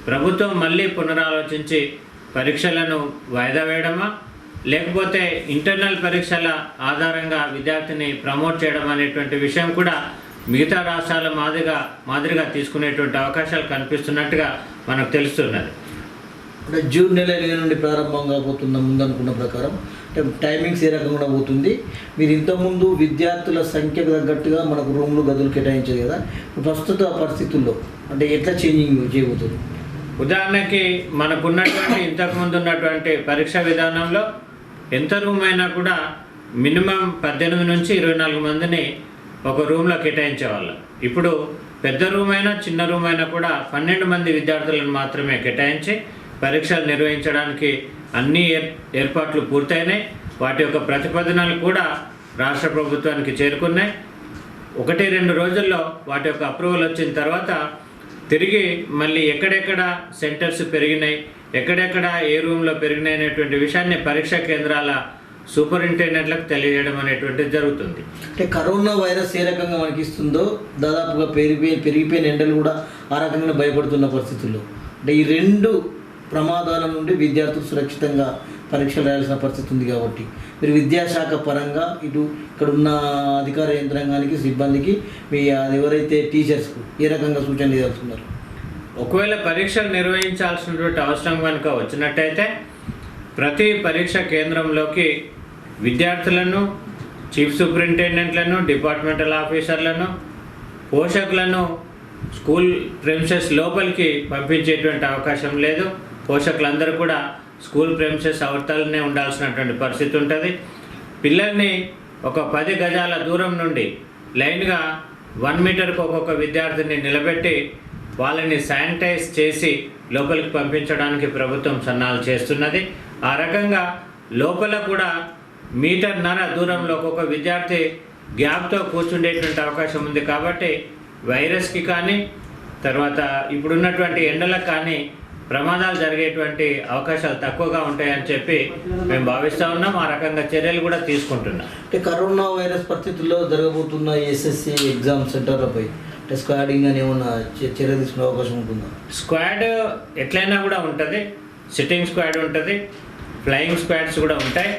Speaker 12: ప్రభుత్వం మళ్ళీ పునరాలోచించి పరీక్షలను వాయిదా వేయడమా, లేకపోతే ఇంటర్నల్ పరీక్షల ఆధారంగా విద్యార్థిని ప్రమోట్ చేయడం అనేటువంటి విషయం కూడా మిగతా రాష్ట్రాల మాదిరిగా తీసుకునేటువంటి అవకాశాలు కనిపిస్తున్నట్టుగా మనకు తెలుస్తున్నది.
Speaker 11: అంటే జూన్ నెల 8 నుండి ప్రారంభం కాబోతున్న ముందు అనుకున్న ప్రకారం అంటే టైమింగ్స్ ఏ రకంగా పోతుంది? మీరు ఇంతకుముందు విద్యార్థుల సంఖ్యకు తగ్గట్టుగా మనకు రూమ్లు, గదులు కేటాయించారు కదా, ప్రస్తుత పరిస్థితుల్లో అంటే ఎట్లా చేంజింగ్ చేయబోతుంది?
Speaker 12: ఉదాహరణకి మనకున్నటువంటి ఇంతకుముందు ఉన్నటువంటి పరీక్షా విధానంలో ఎంత రూమ్ అయినా కూడా మినిమం 18 నుంచి 24 మందిని ఒక రూమ్లో కేటాయించేవాళ్ళం. ఇప్పుడు పెద్ద రూమ్ అయినా చిన్న రూమ్ అయినా కూడా 12 మంది విద్యార్థులను మాత్రమే కేటాయించి పరీక్షలు నిర్వహించడానికి అన్ని ఏర్పాట్లు పూర్తయినాయి. వాటి యొక్క ప్రతిపాదనలు కూడా రాష్ట్ర ప్రభుత్వానికి చేరుకున్నాయి. 1-2 రోజుల్లో వాటి యొక్క అప్రూవల్ వచ్చిన తర్వాత తిరిగి మళ్ళీ ఎక్కడెక్కడ సెంటర్స్ పెరిగినాయి, ఎక్కడెక్కడ ఏ రూమ్లో పెరిగినాయి అనేటువంటి విషయాన్ని పరీక్షా కేంద్రాల సూపరింటెండెంట్లకు తెలియజేయడం అనేటువంటిది జరుగుతుంది.
Speaker 11: అంటే కరోనా వైరస్ ఏ రకంగా మనకి ఇస్తుందో దాదాపుగా పెరిగిపోయిన ఎండలు కూడా ఆ రకంగా భయపడుతున్న పరిస్థితుల్లో అంటే ఈ 2 ప్రమాదాల నుండి విద్యార్థులు సురక్షితంగా పరీక్షలు రాయాల్సిన పరిస్థితి ఉంది. కాబట్టి మీరు విద్యాశాఖ పరంగా ఇక్కడ ఉన్న అధికార యంత్రాంగానికి, సిబ్బందికి, మీ ఎవరైతే టీచర్స్కు ఏ రకంగా సూచనలు చేస్తున్నారు?
Speaker 12: ఒకవేళ పరీక్షలు నిర్వహించాల్సినటువంటి అవసరం కనుక వచ్చినట్టయితే ప్రతి పరీక్ష కేంద్రంలోకి విద్యార్థులను, చీఫ్ సూపరింటెండెంట్లను, డిపార్ట్మెంటల్ ఆఫీసర్లను, పోషకులను స్కూల్ ప్రెమిసెస్ లోపలికి పంపించేటువంటి అవకాశం లేదు. పోషకులందరూ కూడా స్కూల్ ప్రెమిసెస్ అవతలనే ఉండాల్సినటువంటి పరిస్థితి ఉంటుంది. పిల్లల్ని ఒక 10 గజాల దూరం నుండి లైన్గా 1 మీటర్కి ఒక్కొక్క విద్యార్థిని నిలబెట్టి వాళ్ళని శానిటైజ్ చేసి లోపలికి పంపించడానికి ప్రభుత్వం సన్నాహాలు చేస్తున్నది. ఆ రకంగా లోపల కూడా 1.5 మీటర్ దూరంలో ఒక్కొక్క విద్యార్థి గ్యాప్తో కూర్చుండేటువంటి అవకాశం ఉంది. కాబట్టి వైరస్కి కానీ తర్వాత ఇప్పుడున్నటువంటి ఎండలకు కానీ ప్రమాదాలు జరిగేటువంటి అవకాశాలు తక్కువగా ఉంటాయని చెప్పి మేము భావిస్తూ ఉన్నాం. ఆ రకంగా చర్యలు కూడా తీసుకుంటున్నాం.
Speaker 11: అంటే కరోనా వైరస్ పరిస్థితుల్లో జరగబోతున్న ఎస్ఎస్సి ఎగ్జామ్ సెంటర్లపై అంటే స్క్వాడింగ్ అని ఏమన్నా చర్య తీసుకునే అవకాశం ఉంటుందా?
Speaker 12: స్క్వాడ్ ఎట్లయినా కూడా ఉంటుంది. సిట్టింగ్ స్క్వాడ్ ఉంటుంది, ఫ్లయింగ్ స్క్వాడ్స్ కూడా ఉంటాయి.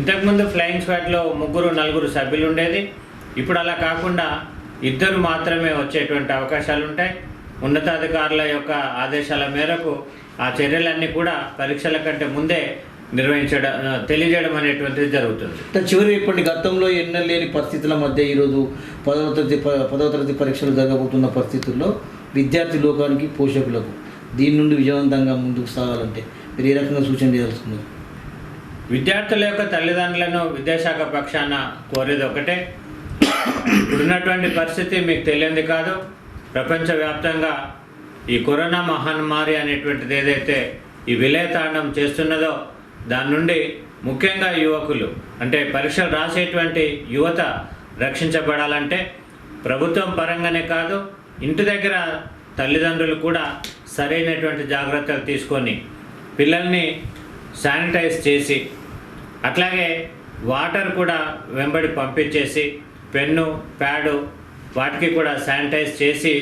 Speaker 12: ఇంతకుముందు ఫ్లయింగ్ స్క్వాడ్లో 3-4 సభ్యులు ఉండేది. ఇప్పుడు అలా కాకుండా 2 మాత్రమే వచ్చేటువంటి అవకాశాలు ఉంటాయి. ఉన్నతాధికారుల యొక్క ఆదేశాల మేరకు ఆ చర్యలన్నీ కూడా పరీక్షల కంటే ముందే తెలియజేయడం అనేటువంటిది జరుగుతుంది.
Speaker 11: చివరి ఇప్పటి గతంలో ఎన్నలేని పరిస్థితుల మధ్య ఈరోజు 10వ తరగతి పరీక్షలు జరగబోతున్న పరిస్థితుల్లో విద్యార్థి లోకానికి, పోషకులకు దీని నుండి విజయవంతంగా ముందుకు సాగాలంటే మీరు ఏ రకంగా సూచన చేయాల్సుకున్నారు?
Speaker 12: విద్యార్థుల యొక్క తల్లిదండ్రులను విద్యాశాఖ పక్షాన కోరేది ఒకటే, ఇప్పుడున్నటువంటి పరిస్థితి మీకు తెలియంది కాదు. ప్రపంచవ్యాప్తంగా ఈ కరోనా మహమ్మారి అనేటువంటిది ఏదైతే ఈ విలయతాండం చేస్తున్నదో దాని నుండి ముఖ్యంగా యువకులు అంటే పరీక్షలు రాసేటువంటి యువత రక్షించబడాలంటే ప్రభుత్వం పరంగానే కాదు, ఇంటి దగ్గర తల్లిదండ్రులు కూడా సరైనటువంటి జాగ్రత్తలు తీసుకొని పిల్లల్ని శానిటైజ్ చేసి అట్లాగే వాటర్ కూడా వెంబడి పంపించేసి పెన్ను, ప్యాడు వాటికి కూడా శానిటైజ్ చేసి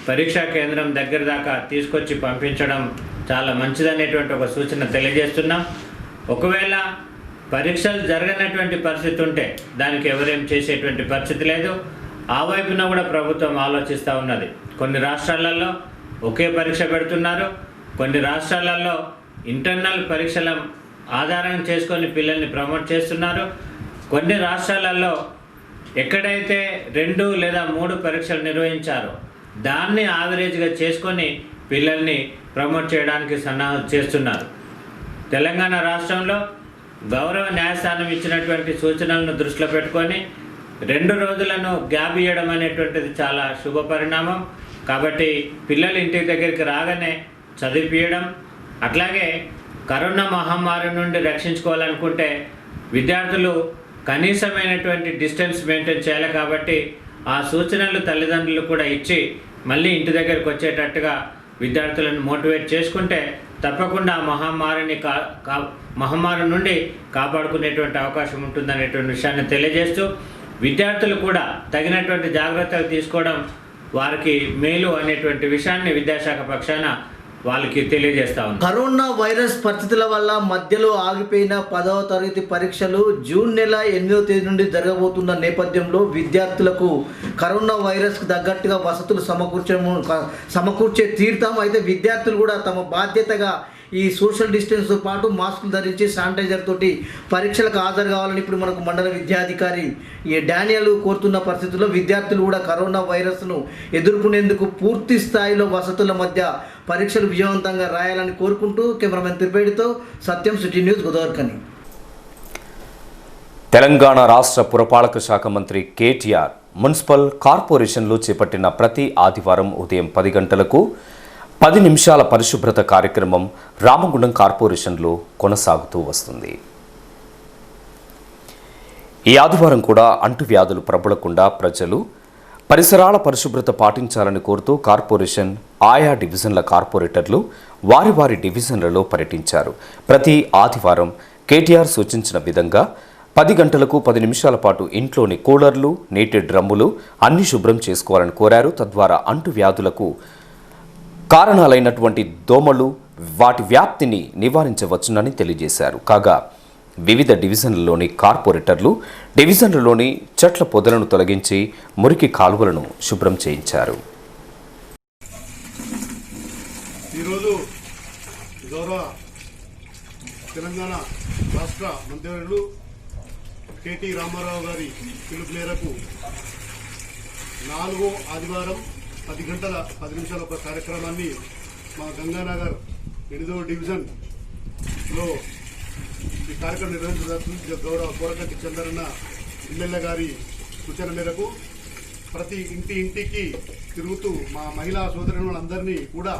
Speaker 12: పరీక్షా కేంద్రం దగ్గర దాకా తీసుకొచ్చి పంపించడం చాలా మంచిదనేటువంటి ఒక సూచన తెలియజేస్తున్నాం. ఒకవేళ పరీక్షలు జరగనటువంటి పరిస్థితి ఉంటే దానికి ఎవరేం చేసేటువంటి పరిస్థితి లేదు. ఆ వైపున కూడా ప్రభుత్వం ఆలోచిస్తూ ఉన్నది. కొన్ని రాష్ట్రాలలో ఒకే పరీక్ష పెడుతున్నారు, కొన్ని రాష్ట్రాలలో ఇంటర్నల్ పరీక్షల ఆధారం చేసుకొని పిల్లల్ని ప్రమోట్ చేస్తున్నారు. కొన్ని రాష్ట్రాలలో ఎక్కడైతే 2 లేదా 3 పరీక్షలు నిర్వహించారో దాన్ని యావరేజ్గా చేసుకొని పిల్లల్ని ప్రమోట్ చేయడానికి సన్నాహం చేస్తున్నారు. తెలంగాణ రాష్ట్రంలో గౌరవ న్యాయస్థానం ఇచ్చినటువంటి సూచనలను దృష్టిలో పెట్టుకొని 2 రోజులను గ్యాప్ ఇవ్వడం అనేటువంటిది చాలా శుభ పరిణామం. కాబట్టి పిల్లలు ఇంటి దగ్గరికి రాగానే చదివించడం, అట్లాగే కరోనా మహమ్మారి నుండి రక్షించుకోవాలనుకుంటే విద్యార్థులు కనీసమైనటువంటి డిస్టెన్స్ మెయింటైన్ చేయాలి. కాబట్టి ఆ సూచనలు తల్లిదండ్రులు కూడా ఇచ్చి మళ్ళీ ఇంటి దగ్గరికి వచ్చేటట్టుగా విద్యార్థులను మోటివేట్ చేసుకుంటే తప్పకుండా మహమ్మారి నుండి కాపాడుకునేటువంటి అవకాశం ఉంటుందనేటువంటి విషయాన్ని తెలియజేస్తూ విద్యార్థులు కూడా తగినటువంటి జాగ్రత్తలు తీసుకోవడం వారికి మేలు అనేటువంటి విషయాన్ని విద్యాశాఖ పక్షాన వాళ్ళకి తెలియజేస్తా ఉన్నాం.
Speaker 11: కరోనా వైరస్ పరిస్థితుల వల్ల మధ్యలో ఆగిపోయిన 10వ తరగతి పరీక్షలు జూన్ నెల 8వ తేదీ నుండి జరగబోతున్న నేపథ్యంలో విద్యార్థులకు కరోనా వైరస్కు తగ్గట్టుగా వసతులు సమకూర్చే తీరుతాం. అయితే విద్యార్థులు కూడా తమ బాధ్యతగా ఈ సోషల్ డిస్టెన్స్తో పాటు మాస్కులు ధరించి శానిటైజర్ తోటి పరీక్షలకు హాజరు కావాలని ఇప్పుడు మనకు మండల విద్యాధికారి డానియల్ కోరుతున్న పరిస్థితుల్లో విద్యార్థులు కూడా కరోనా వైరస్ను ఎదుర్కొనేందుకు పూర్తి స్థాయిలో వసతుల మధ్య పరీక్షలు విజయవంతంగా రాయాలని కోరుకుంటూ కెమెరామెన్ తిరుపేడితో సత్యం, సిటీ న్యూస్, గోదావరికని.
Speaker 1: తెలంగాణ రాష్ట్ర పురపాలక శాఖ మంత్రి కేటీఆర్ మున్సిపల్ కార్పొరేషన్లో చేపట్టిన ప్రతి ఆదివారం ఉదయం 10 గంటలకు 10 నిమిషాల పరిశుభ్రత కార్యక్రమం రామగుండం కార్పొరేషన్లో కొనసాగుతూ వస్తుంది. ఈ ఆదివారం కూడా అంటువ్యాధులు ప్రబలకుండా ప్రజలు పరిసరాల పరిశుభ్రత పాటించాలని కోరుతూ కార్పొరేషన్ ఆయా డివిజన్ల కార్పొరేటర్లు వారి వారి డివిజన్లలో పర్యటించారు. ప్రతి ఆదివారం కేటీఆర్ సూచించిన విధంగా 10 గంటలకు 10 నిమిషాల పాటు ఇంట్లోని కూలర్లు, నీటి డ్రమ్ములు అన్ని శుభ్రం చేసుకోవాలని కోరారు. తద్వారా అంటువ్యాధులకు కారణాలైనటువంటి దోమలు వాటి వ్యాప్తిని నివారించవచ్చునని తెలియజేశారు. కాగా వివిధ డివిజన్లలోని కార్పొరేటర్లు డివిజన్లలోని చెట్ల పొదలను తొలగించి మురికి కాలువలను శుభ్రం చేయించారు.
Speaker 13: ఈరోజు గౌరవ తెలంగాణ రాష్ట్ర మంత్రివర్యులు కేటీ రామారావు గారి పిలుపు మేరకు 4వ ఆదివారం 10 గంటల 10 నిమిషాల ఒక కార్యక్రమాన్ని మా గంగానగర్ 8వ డివిజన్లో ఈ కార్యక్రమం నిర్వహించడానికి గౌరవ కోరకంటి చంద్రన్న ఎమ్మెల్యే గారి సూచన మేరకు ప్రతి ఇంటికి తిరుగుతూ మా మహిళా సోదరులందరినీ కూడా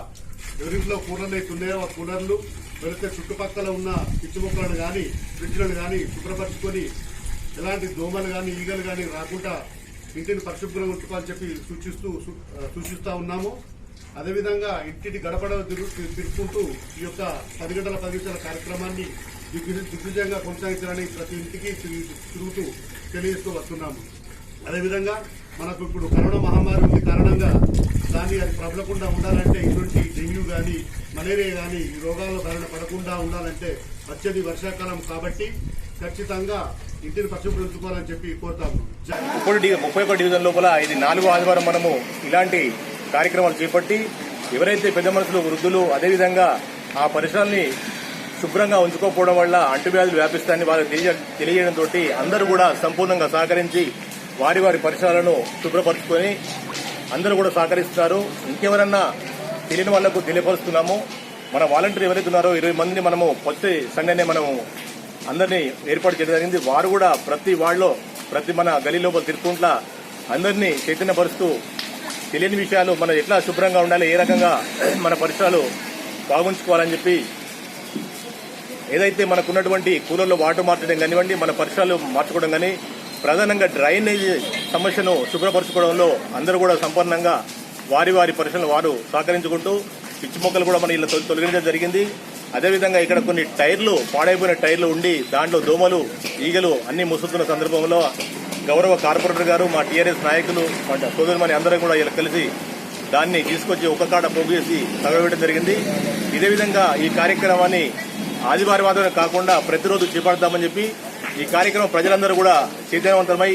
Speaker 13: ఎవరింట్లో కూలర్లు అయితే ఉన్నాయో ఆ కూలర్లు ఎవరైతే చుట్టుపక్కల ఉన్న పిచ్చి మొక్కలను కానీ ఫ్రిడ్జ్లను కానీ శుభ్రపరచుకొని ఎలాంటి దోమలు కానీ ఈగలు కానీ రాకుండా ఇంటిని పరిశుభ్రంగా ఉంచుకోవాలని చెప్పి సూచిస్తూ ఉన్నాము. అదేవిధంగా ఇంటిని గడపడ తిరుగుకుంటూ ఈ యొక్క 10 గంటల 10 నిమిషాల కార్యక్రమాన్ని దిగ్విజయంగా కొనసాగించాలని ప్రతి ఇంటికి తిరుగుతూ తెలియజేస్తూ వస్తున్నాము. అదేవిధంగా మనకు ఇప్పుడు కరోనా మహమ్మారి ఉంది కారణంగా దాన్ని అది ప్రబలకుండా ఉండాలంటే ఇటువంటి డెంగ్యూ కానీ మలేరియా కానీ ఈ రోగాల బారిన పడకుండా ఉండాలంటే వచ్చేది వర్షాకాలం కాబట్టి ఖచ్చితంగా ఇంటిని పరిశుభ్రించుకోవాలని చెప్పి కోరుతాము.
Speaker 14: 31 డివిజన్ లోపల ఇది 4వ ఆదివారం మనము ఇలాంటి కార్యక్రమాలు చేపట్టి ఎవరైతే పెద్ద మనుషులు, వృద్ధులు అదేవిధంగా ఆ పరిసరాల్ని శుభ్రంగా ఉంచుకోకపోవడం వల్ల అంటువ్యాధులు వ్యాపిస్తాయని వాళ్ళకి తెలియజేయడంతో అందరూ కూడా సంపూర్ణంగా సహకరించి వారి వారి పరిసరాలను శుభ్రపరుచుకొని అందరూ కూడా సహకరిస్తున్నారు. ఇంకెవరన్నా తెలియని వాళ్లకు తెలియపరుస్తున్నాము. మన వాలంటీర్ ఎవరైతే ఉన్నారో 20 మందిని మనము ప్రతి సండేనే మనము అందరినీ ఏర్పాటు చేయడం జరిగింది. వారు కూడా ప్రతి వార్డులో ప్రతి మన గలీ లోపల తిరుగుతుంట్లా అందరినీ చైతన్యపరుస్తూ తెలియని విషయాలు మనం ఎట్లా శుభ్రంగా ఉండాలి, ఏ రకంగా మన పరిసరాలు బాగుంచుకోవాలని చెప్పి ఏదైతే మనకున్నటువంటి కూలర్లో వాటర్ మార్చడం కానివ్వండి, మన పరిసరాలు మార్చుకోవడం కానీ ప్రధానంగా డ్రైనేజ్ సమస్యను శుభ్రపరచుకోవడంలో అందరూ కూడా సంపూర్ణంగా వారి వారి పరిసరాలు వారు సహకరించుకుంటూ పిచ్చి మొక్కలు కూడా మన ఇలా తొలగించడం జరిగింది. అదేవిధంగా ఇక్కడ కొన్ని టైర్లు పాడైపోయిన టైర్లు ఉండి దాంట్లో దోమలు, ఈగలు అన్ని ముసుతున్న సందర్భంలో గౌరవ కార్పొరేటర్ గారు, మా టీఆర్ఎస్ నాయకులు, మా సోదరుమని అందరూ కూడా ఇలా కలిసి దాన్ని తీసుకొచ్చి ఒక కాడ పోగేసి తగలబెట్టడం జరిగింది. ఇదే విధంగా ఈ కార్యక్రమాన్ని ఆదివారం కాకుండా ప్రతిరోజు చేపడతామని చెప్పి ఈ కార్యక్రమం ప్రజలందరూ కూడా చైతన్యవంతమై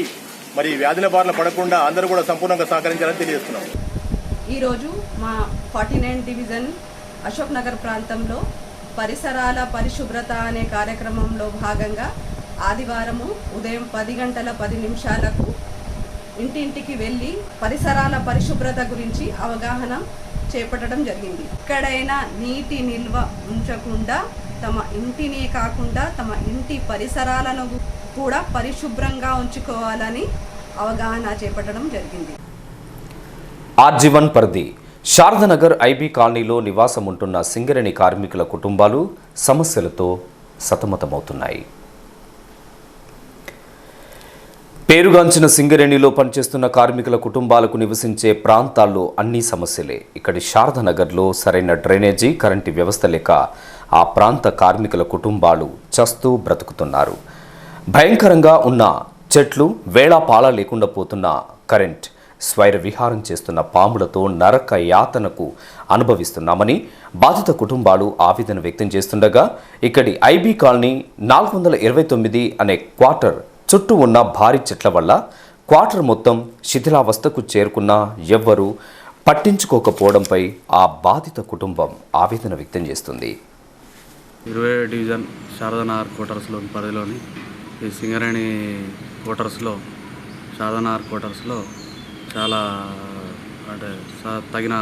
Speaker 14: మరి వ్యాధుల బారిన పడకుండా అందరూ కూడా సంపూర్ణంగా సహకరించాలని తెలియజేస్తున్నాం.
Speaker 15: ఈరోజు మా 49 డివిజన్ అశోక్ నగర్ ప్రాంతంలో పరిసరాల పరిశుభ్రత అనే కార్యక్రమంలో భాగంగా ఆదివారము ఉదయం 10:10 ఇంటింటికి వెళ్ళి పరిసరాల పరిశుభ్రత గురించి అవగాహన చేపట్టడం జరిగింది. ఎక్కడైనా నీటి నిల్వ ఉంచకుండా తమ ఇంటినే కాకుండా తమ ఇంటి పరిసరాలను కూడా పరిశుభ్రంగా ఉంచుకోవాలని అవగాహన చేపట్టడం జరిగింది.
Speaker 1: ఆర్జీవన్ పరిధి శారదానగర్ ఐబీ కాలనీలో నివాసం ఉంటున్న సింగరేణి కార్మికుల కుటుంబాలు సమస్యలతో సతమతమవుతున్నాయి. పేరుగాంచిన సింగరేణిలో పనిచేస్తున్న కార్మికుల కుటుంబాలకు నివసించే ప్రాంతాల్లో అన్ని సమస్యలే. ఇక్కడి శారదానగర్లో సరైన డ్రైనేజీ, కరెంటు వ్యవస్థ లేక ఆ ప్రాంత కార్మికుల కుటుంబాలు చస్తూ బ్రతుకుతున్నారు. భయంకరంగా ఉన్న చెట్లు, వేళాపాళ లేకుండా పోతున్న కరెంట్, స్వైర విహారం చేస్తున్న పాములతో నరక యాతనకు అనుభవిస్తున్నామని బాధిత కుటుంబాలు ఆవేదన వ్యక్తం చేస్తుండగా ఇక్కడి ఐబీ కాలనీ 429 అనే క్వార్టర్ చుట్టూ ఉన్న భారీ చెట్ల వల్ల క్వార్టర్ మొత్తం శిథిలావస్థకు చేరుకున్నా ఎవ్వరూ పట్టించుకోకపోవడంపై ఆ బాధిత కుటుంబం ఆవేదన వ్యక్తం చేస్తుంది.
Speaker 16: 20 డివిజన్ శారదానగర్ క్వార్టర్స్లో పరిధిలోని ఈ సింగరేణి క్వార్టర్స్లో శారదానగర్ క్వార్టర్స్లో చాలా అంటే తగిన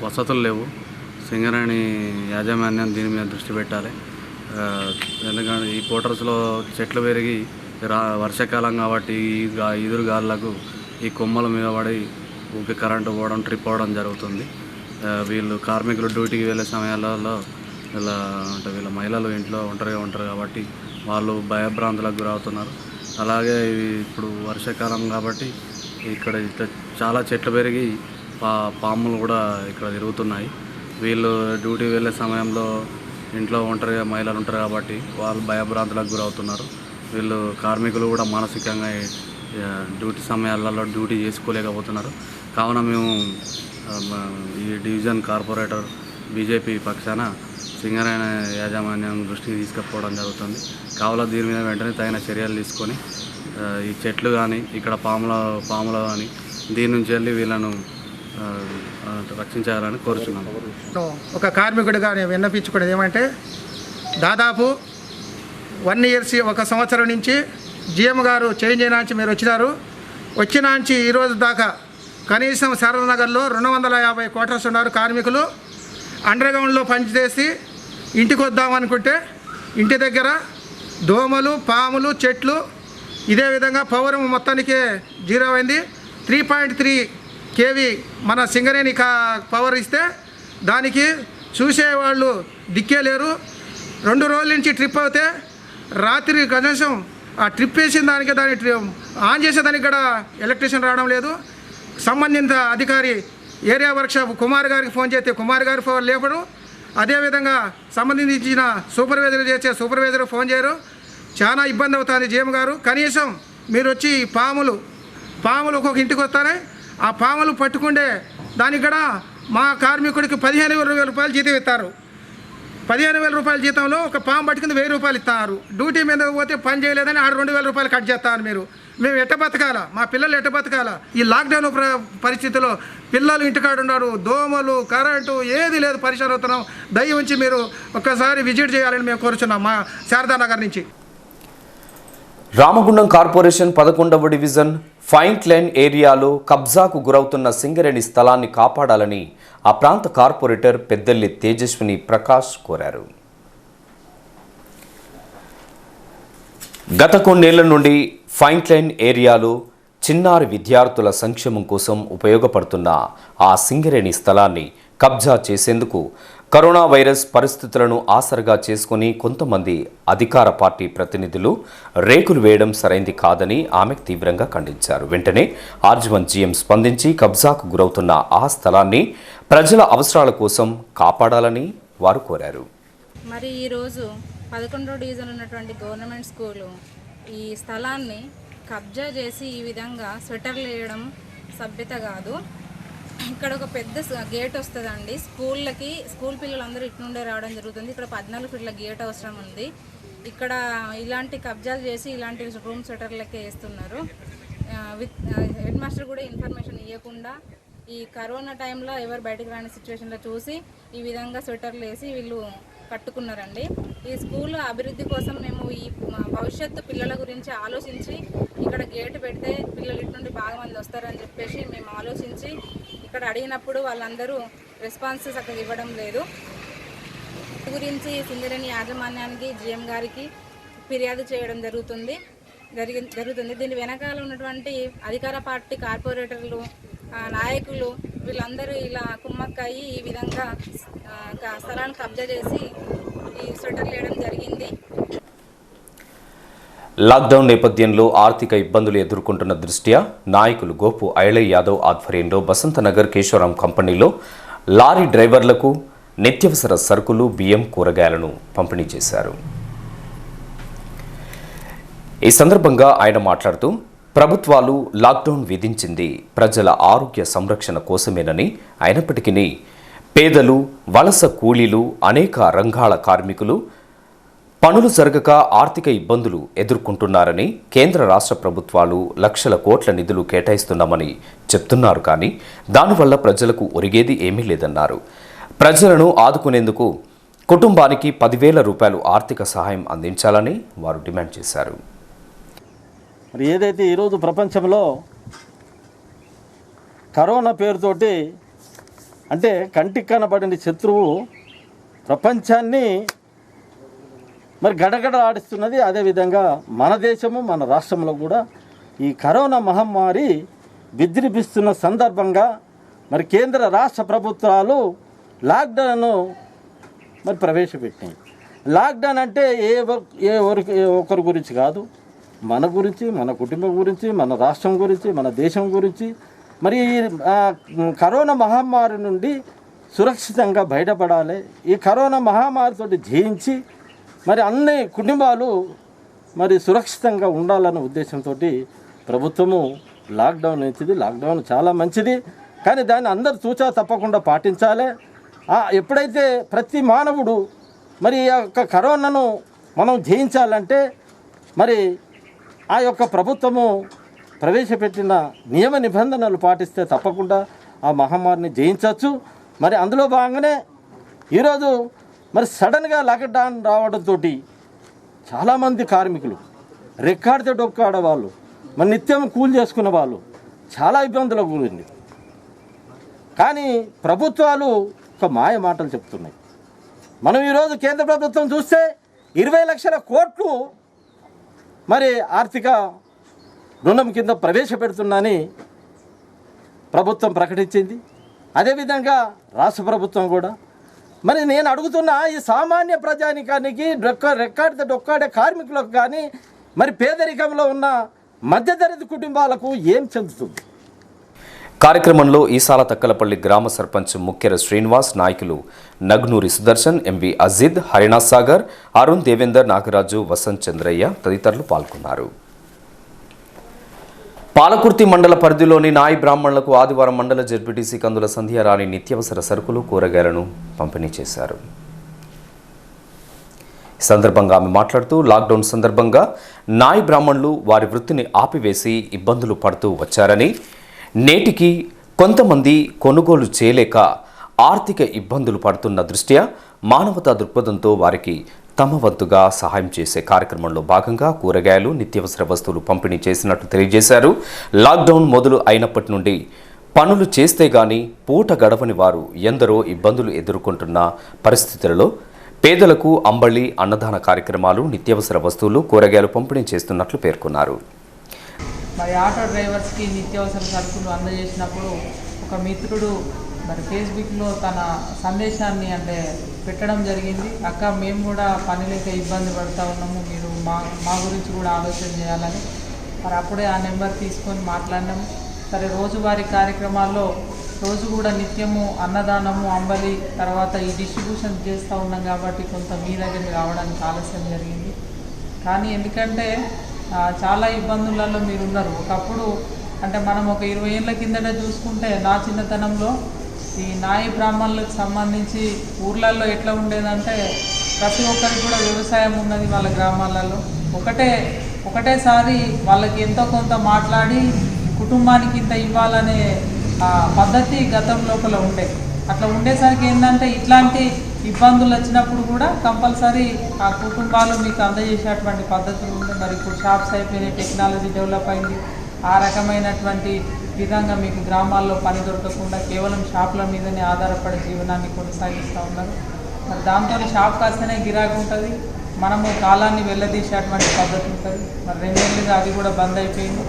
Speaker 16: వసతులు లేవు. సింగరేణి యాజమాన్యం దీని మీద దృష్టి పెట్టాలి. ఎందుకంటే ఈ క్వార్టర్స్లో చెట్లు పెరిగి వర్షాకాలం కాబట్టి ఈదురు గాలులకు ఈ కొమ్మల మీద పడి ఊరికి కరెంటు పోవడం, ట్రిప్ అవ్వడం జరుగుతుంది. వీళ్ళు కార్మికులు డ్యూటీకి వెళ్ళే సమయాలలో వీళ్ళ మహిళలు ఇంట్లో ఒంటరిగా ఉంటారు కాబట్టి వాళ్ళు భయభ్రాంతులకు గురవుతున్నారు. అలాగే ఇప్పుడు వర్షాకాలం కాబట్టి ఇక్కడ చాలా చెట్లు పెరిగి పాములు కూడా ఇక్కడ తిరుగుతున్నాయి. వీళ్ళు డ్యూటీ వెళ్ళే సమయంలో ఇంట్లో ఒంటరిగా మహిళలు ఉంటారు కాబట్టి వాళ్ళు భయభ్రాంతులకు గురవుతున్నారు. వీళ్ళు కార్మికులు కూడా మానసికంగా డ్యూటీ సమయాలలో డ్యూటీ చేసుకోలేకపోతున్నారు. కావున మేము ఈ డివిజన్ కార్పొరేటర్ బీజేపీ పక్షాన సింగరేణి యాజమాన్యం దృష్టికి తీసుకుపోవడం జరుగుతుంది. కావున దీని మీద వెంటనే తగిన చర్యలు తీసుకొని ఈ చెట్లు కానీ ఇక్కడ పాములు కానీ దీని నుంచి వెళ్ళి వీళ్ళను రక్షించాలని కోరుచున్నాను.
Speaker 4: ఒక కార్మికుడిగా నేను విన్నపించుకునేది ఏమంటే, దాదాపు 1 year 1 సంవత్సరం నుంచి జిఎం గారు చేంజ్ అయినాంచి మీరు వచ్చినాంచి ఈరోజు దాకా కనీసం శారదానగర్లో 250 క్వార్టర్స్ ఉన్నారు కార్మికులు. అండర్గ్రౌండ్లో పనిచేసి ఇంటికి వద్దామనుకుంటే ఇంటి దగ్గర దోమలు, పాములు, చెట్లు, ఇదే విధంగా పవర్ మొత్తానికి 0 అయింది. 3.3 kV మన సింగరేణి పవర్ ఇస్తే దానికి చూసేవాళ్ళు దిక్కే లేరు. 2 రోజుల నుంచి ట్రిప్ అవుతే రాత్రి కనీసం ఆ ట్రిప్ వేసిన దానికి దాన్ని ఆన్ చేసేదానికి కూడా ఎలక్ట్రీషియన్ రావడం లేదు. సంబంధిత అధికారి ఏరియా వర్క్షాప్ కుమార్ గారికి ఫోన్ చేస్తే కుమార్ గారు ఫోన్ లేపడు. అదేవిధంగా సంబంధించిన సూపర్వైజర్ చేసే సూపర్వైజర్ ఫోన్ చేయరు. చాలా ఇబ్బంది అవుతుంది జిఎం గారు. కనీసం మీరు వచ్చి పాములు ఒక్కొక్క ఇంటికి వస్తానే ఆ పాములు పట్టుకుంటే దానికి కూడా మా కార్మికుడికి 15,000 రూపాయలు జీతం ఇస్తారు. 15,000 రూపాయల జీతంలో ఒక పాము పట్టుకుని 1,000 రూపాయలు ఇస్తారు. డ్యూటీ మీద పోతే పని చేయలేదని 2,000 రూపాయలు కట్ చేస్తారు. మేము ఎట్ట బతకాలా? మా పిల్లలు ఎట్ట బతకాలా? ఈ లాక్డౌన్ పరిస్థితిలో పిల్లలు ఇంటికాడ ఉన్నారు. దోమలు, కరెంటు ఏది లేదు, పరిసరం అవుతున్నాం. దయ ఉంచి మీరు ఒక్కసారి విజిట్ చేయాలని మేము కోరుచున్నాం మా శారదానగర్ నుంచి.
Speaker 1: రామగుండం కార్పొరేషన్ 11వ డివిజన్ ఫైంట్ లైన్ ఏరియాలో కబ్జాకు గురవుతున్న సింగరేణి స్థలాన్ని కాపాడాలని ఆ ప్రాంత కార్పొరేటర్ పెద్దెల్లి తేజస్విని ప్రకాష్ కోరారు. గత కొన్నేళ్ల నుండి ఫైంట్ లైన్ ఏరియాలో చిన్నారి విద్యార్థుల సంక్షేమం కోసం ఉపయోగపడుతున్న ఆ సింగరేణి స్థలాన్ని కబ్జా చేసేందుకు కరోనా వైరస్ పరిస్థితులను ఆసరగా చేసుకుని కొంతమంది అధికార పార్టీ ప్రతినిధులు రేకులు వేయడం సరైంది కాదని ఆమె తీవ్రంగా ఖండించారు. వెంటనే ఆర్జీవన్ జీఎం స్పందించి కబ్జాకు గురవుతున్న ఆ స్థలాన్ని ప్రజల అవసరాల కోసం కాపాడాలని వారు కోరారు.
Speaker 17: మరి ఈరోజు 11వ డివిజన్ ఉన్నటువంటి గవర్నమెంట్ స్కూలు ఈ స్థలాన్ని కబ్జా చేసి ఈ విధంగా స్వెటర్లు వేయడం సభ్యత కాదు. ఇక్కడ ఒక పెద్ద గేట్ వస్తుందండి. స్కూల్ పిల్లలందరూ ఇటు నుండే రావడం జరుగుతుంది. ఇక్కడ 14 ఫీట్ల గేట్ అవసరం ఉంది. ఇక్కడ ఇలాంటి కబ్జాలు చేసి ఇలాంటి రూమ్ స్వెటర్లకే వేస్తున్నారు. హెడ్ మాస్టర్ కూడా ఇన్ఫర్మేషన్ ఇవ్వకుండా ఈ కరోనా టైంలో ఎవరు బయటకు రాని సిచ్యువేషన్లో చూసి ఈ విధంగా స్వెటర్లు వేసి వీళ్ళు కట్టుకున్నారండి. ఈ స్కూల్ అభివృద్ధి కోసం మేము ఈ భవిష్యత్తు పిల్లల గురించి ఆలోచించి ఇక్కడ గేటు పెడితే పిల్లలు ఇటు నుండి బాగా మంది వస్తారని చెప్పేసి మేము ఆలోచించి ఇక్కడ అడిగినప్పుడు వాళ్ళందరూ రెస్పాన్స్ చక్కగా ఇవ్వడం లేదు. గురించి సింగరేణి యాజమాన్యానికి GM గారికి ఫిర్యాదు చేయడం జరుగుతుంది. దీని వెనకాల ఉన్నటువంటి అధికార పార్టీ కార్పొరేటర్లు, నాయకులు వీళ్ళందరూ ఇలా కుమ్మక్కయ్యి ఈ విధంగా స్థలాన్ని కబ్జా చేసి ఈ స్వెటర్లు వేయడం జరిగింది.
Speaker 1: లాక్డౌన్ నేపథ్యంలో ఆర్థిక ఇబ్బందులు ఎదుర్కొంటున్న దృష్ట్యా నాయకులు గోపు ఐలయ్య యాదవ్ ఆధ్వర్యంలో బసంతనగర్ కేశవరాం కంపెనీలో లారీ డ్రైవర్లకు నిత్యావసర సరుకులు, బియ్యం, కూరగాయలను పంపిణీ చేశారు. ఈ సందర్భంగా ఆయన మాట్లాడుతూ ప్రభుత్వాలు లాక్డౌన్ విధించింది ప్రజల ఆరోగ్య సంరక్షణ కోసమేనని, అయినప్పటికీ పేదలు, వలస కూలీలు, అనేక రంగాల కార్మికులు పనులు జరగక ఆర్థిక ఇబ్బందులు ఎదుర్కొంటున్నారని, కేంద్ర రాష్ట్ర ప్రభుత్వాలు లక్షల కోట్ల నిధులు కేటాయిస్తున్నామని చెప్తున్నారు. కానీ దానివల్ల ప్రజలకు ఒరిగేది ఏమీ లేదన్నారు. ప్రజలను ఆదుకునేందుకు కుటుంబానికి 10,000 రూపాయలు ఆర్థిక సహాయం అందించాలని వారు డిమాండ్ చేశారు.
Speaker 18: మరి ఏదైతే ఈరోజు ప్రపంచంలో కరోనా పేరుతోటి అంటే కంటికి కనబడిన శత్రువు ప్రపంచాన్ని మరి గడగడ ఆడిస్తున్నది. అదేవిధంగా మన దేశము, మన రాష్ట్రంలో కూడా ఈ కరోనా మహమ్మారి విజృంభిస్తున్న సందర్భంగా మరి కేంద్ర రాష్ట్ర ప్రభుత్వాలు లాక్డౌన్ను మరి ప్రవేశపెట్టినాయి. లాక్డౌన్ అంటే ఏ ఒక్కరి గురించి కాదు, మన గురించి, మన కుటుంబం గురించి, మన రాష్ట్రం గురించి, మన దేశం గురించి. మరి కరోనా మహమ్మారి నుండి సురక్షితంగా బయటపడాలి. ఈ కరోనా మహమ్మారితో జయించి మరి అన్ని కుటుంబాలు మరి సురక్షితంగా ఉండాలన్న ఉద్దేశంతో ప్రభుత్వము లాక్డౌన్ ఇచ్చింది. లాక్డౌన్ చాలా మంచిది, కానీ దాన్ని అందరూ తూచా తప్పకుండా పాటించాలి. ఎప్పుడైతే ప్రతి మానవుడు మరి ఆ యొక్క కరోనాను మనం జయించాలంటే మరి ఆ యొక్క ప్రభుత్వము ప్రవేశపెట్టిన నియమ నిబంధనలు పాటిస్తే తప్పకుండా ఆ మహమ్మారిని జయించవచ్చు. మరి అందులో భాగంగానే ఈరోజు మరి సడన్గా లాక్డౌన్ రావడంతో చాలామంది కార్మికులు, రెక్కాడితే డొక్కాడే వాళ్ళు, మరి నిత్యం కూలి చేసుకున్న వాళ్ళు చాలా ఇబ్బందులకు గురింది. కానీ ప్రభుత్వాలు ఒక మాయ మాటలు చెప్తున్నాయి. మనం ఈరోజు కేంద్ర ప్రభుత్వం చూస్తే 20 లక్షల కోట్లు మరి ఆర్థిక రుణం కింద ప్రవేశపెడుతుందని ప్రభుత్వం ప్రకటించింది. అదేవిధంగా రాష్ట్ర ప్రభుత్వం కూడా. మరి నేను అడుగుతున్నా, ఈ సామాన్య ప్రజానికానికి రెక్కాడితే డొక్కాడే కార్మికులకు కానీ మరి పేదరికంలో ఉన్న మధ్యతరగతి కుటుంబాలకు ఏం చెందుతుంది?
Speaker 1: కార్యక్రమంలో ఈసాల తక్కలపల్లి గ్రామ సర్పంచ్ ముఖ్యర శ్రీనివాస్, నాయకులు నగ్నూరి సుదర్శన్, MV అజీద్, హరినా సాగర్, అరుణ్ దేవేందర్, నాగరాజు, వసంత్ చంద్రయ్య తదితరులు పాల్గొన్నారు. పాలకుర్తి మండల పరిధిలోని నాయి బ్రాహ్మణులకు ఆదివారం మండల జెడ్పీటీసీ కందుల సంధ్యారాణి నిత్యావసర సరుకులు, కూరగాయలను పంపిణీ చేశారు. ఈ సందర్భంగా ఆమె మాట్లాడుతూ లాక్డౌన్ సందర్భంగా నాయి బ్రాహ్మణులు వారి వృత్తిని ఆపివేసి ఇబ్బందులు పడుతూ వచ్చారని, నేటికి కొంతమంది కొనుగోలు చేయలేక ఆర్థిక ఇబ్బందులు పడుతున్న దృష్ట్యా మానవతా దృక్పథంతో వారికి తమ వంతుగా సహాయం చేసే కార్యక్రమంలో భాగంగా కూరగాయలు, నిత్యావసర వస్తువులు పంపిణీ చేసినట్టు తెలియజేశారు. లాక్డౌన్ మొదలు అయినప్పటి నుండి పనులు చేస్తే గాని పూట గడవని వారు ఎందరో ఇబ్బందులు ఎదుర్కొంటున్న పరిస్థితులలో పేదలకు అంబలి, అన్నదాన కార్యక్రమాలు, నిత్యావసర వస్తువులు, కూరగాయలు పంపిణీ చేస్తున్నట్లు పేర్కొన్నారు.
Speaker 19: మరి ఆటో డ్రైవర్స్కి నిత్యావసర సరుకులు అందజేసినప్పుడు ఒక మిత్రుడు మరి ఫేస్బుక్లో తన సందేశాన్ని అంటే పెట్టడం జరిగింది. అక్క, మేము కూడా పని లేక ఇబ్బంది పడుతూ ఉన్నాము, మీరు మా గురించి కూడా ఆలోచన చేయాలని. మరి అప్పుడే ఆ నెంబర్ తీసుకొని మాట్లాడినాము. సరే, రోజువారీ కార్యక్రమాల్లో రోజు కూడా నిత్యము అన్నదానము, అంబలి, తర్వాత ఈ డిస్ట్రిబ్యూషన్ చేస్తూ ఉన్నాం కాబట్టి కొంత మీ దగ్గరికి రావడానికి ఆలస్యం జరిగింది. కానీ ఎందుకంటే చాలా ఇబ్బందులలో మీరు ఉన్నారు. ఒకప్పుడు అంటే మనం ఒక 20 ఏళ్ళ కిందట చూసుకుంటే నా చిన్నతనంలో ఈ నాయి బ్రాహ్మణులకు సంబంధించి ఊర్లలో ఎట్లా ఉండేదంటే ప్రతి ఒక్కరికి కూడా వ్యవసాయం ఉన్నది వాళ్ళ గ్రామాలలో. ఒకటేసారి వాళ్ళకి ఎంతో కొంత మాట్లాడి కుటుంబానికి ఇంత ఇవ్వాలనే పద్ధతి గతం లోపల ఉండే. అట్లా ఉండేసరికి ఏంటంటే ఇట్లాంటి ఇబ్బందులు వచ్చినప్పుడు కూడా కంపల్సరీ ఆ కుటుంబాలు మీకు అందజేసేటువంటి పద్ధతులు ఉంది. మరి ఇప్పుడు షాప్స్ అయిపోయినాయి, టెక్నాలజీ డెవలప్ అయింది. ఆ రకమైనటువంటి విధంగా మీకు గ్రామాల్లో పని దొరకకుండా కేవలం షాపుల మీదనే ఆధారపడి జీవనాన్ని కొనసాగిస్తూ ఉన్నారు. మరి దాంతో షాప్ కాస్తేనే గిరాకీ ఉంటుంది, మనము కాలాన్ని వెళ్ళదీసేటువంటి పద్ధతి ఉంటుంది. మరి 2 ఏళ్ళుగా అది కూడా బంద్ అయిపోయింది.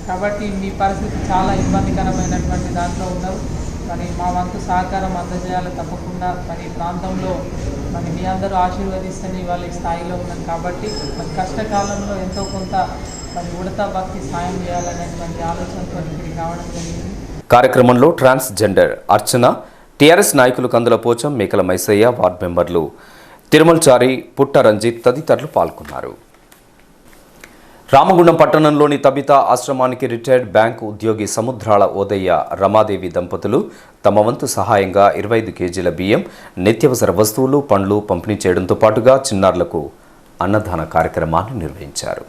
Speaker 19: కాబట్టి మీ పరిస్థితి చాలా ఇబ్బందికరమైనటువంటి దాంట్లో ఉన్నారు. మరి మా వంతు సహకారం అందజేయాలి తప్పకుండా. మరి ప్రాంతంలో మరి మీ అందరూ ఆశీర్వదిస్తేనే ఇవాళ ఈ స్థాయిలో ఉన్నాను. కాబట్టి మరి కష్టకాలంలో ఎంతో కొంత మరి ఉడతా భక్తి సాయం చేయాలనేటువంటి ఆలోచనతో ఇక్కడికి రావడం జరిగింది.
Speaker 1: కార్యక్రమంలో ట్రాన్స్జెండర్ అర్చన, టీఆర్ఎస్ నాయకులు కందుల పోచం, మేకల మైసయ్య, వార్డు మెంబర్లు తిరుమలచారి, పుట్ట రంజిత్ తదితరులు పాల్గొన్నారు. రామగుండం పట్టణంలోని తబితా ఆశ్రమానికి రిటైర్డ్ బ్యాంకు ఉద్యోగి సముద్రాల ఓదయ్య, రమాదేవి దంపతులు తమ వంతు సహాయంగా 25 కేజీల బియ్యం, నిత్యావసర వస్తువులు, పండ్లు పంపిణీ చేయడంతో పాటుగా చిన్నారులకు అన్నదాన కార్యక్రమాన్ని నిర్వహించారు.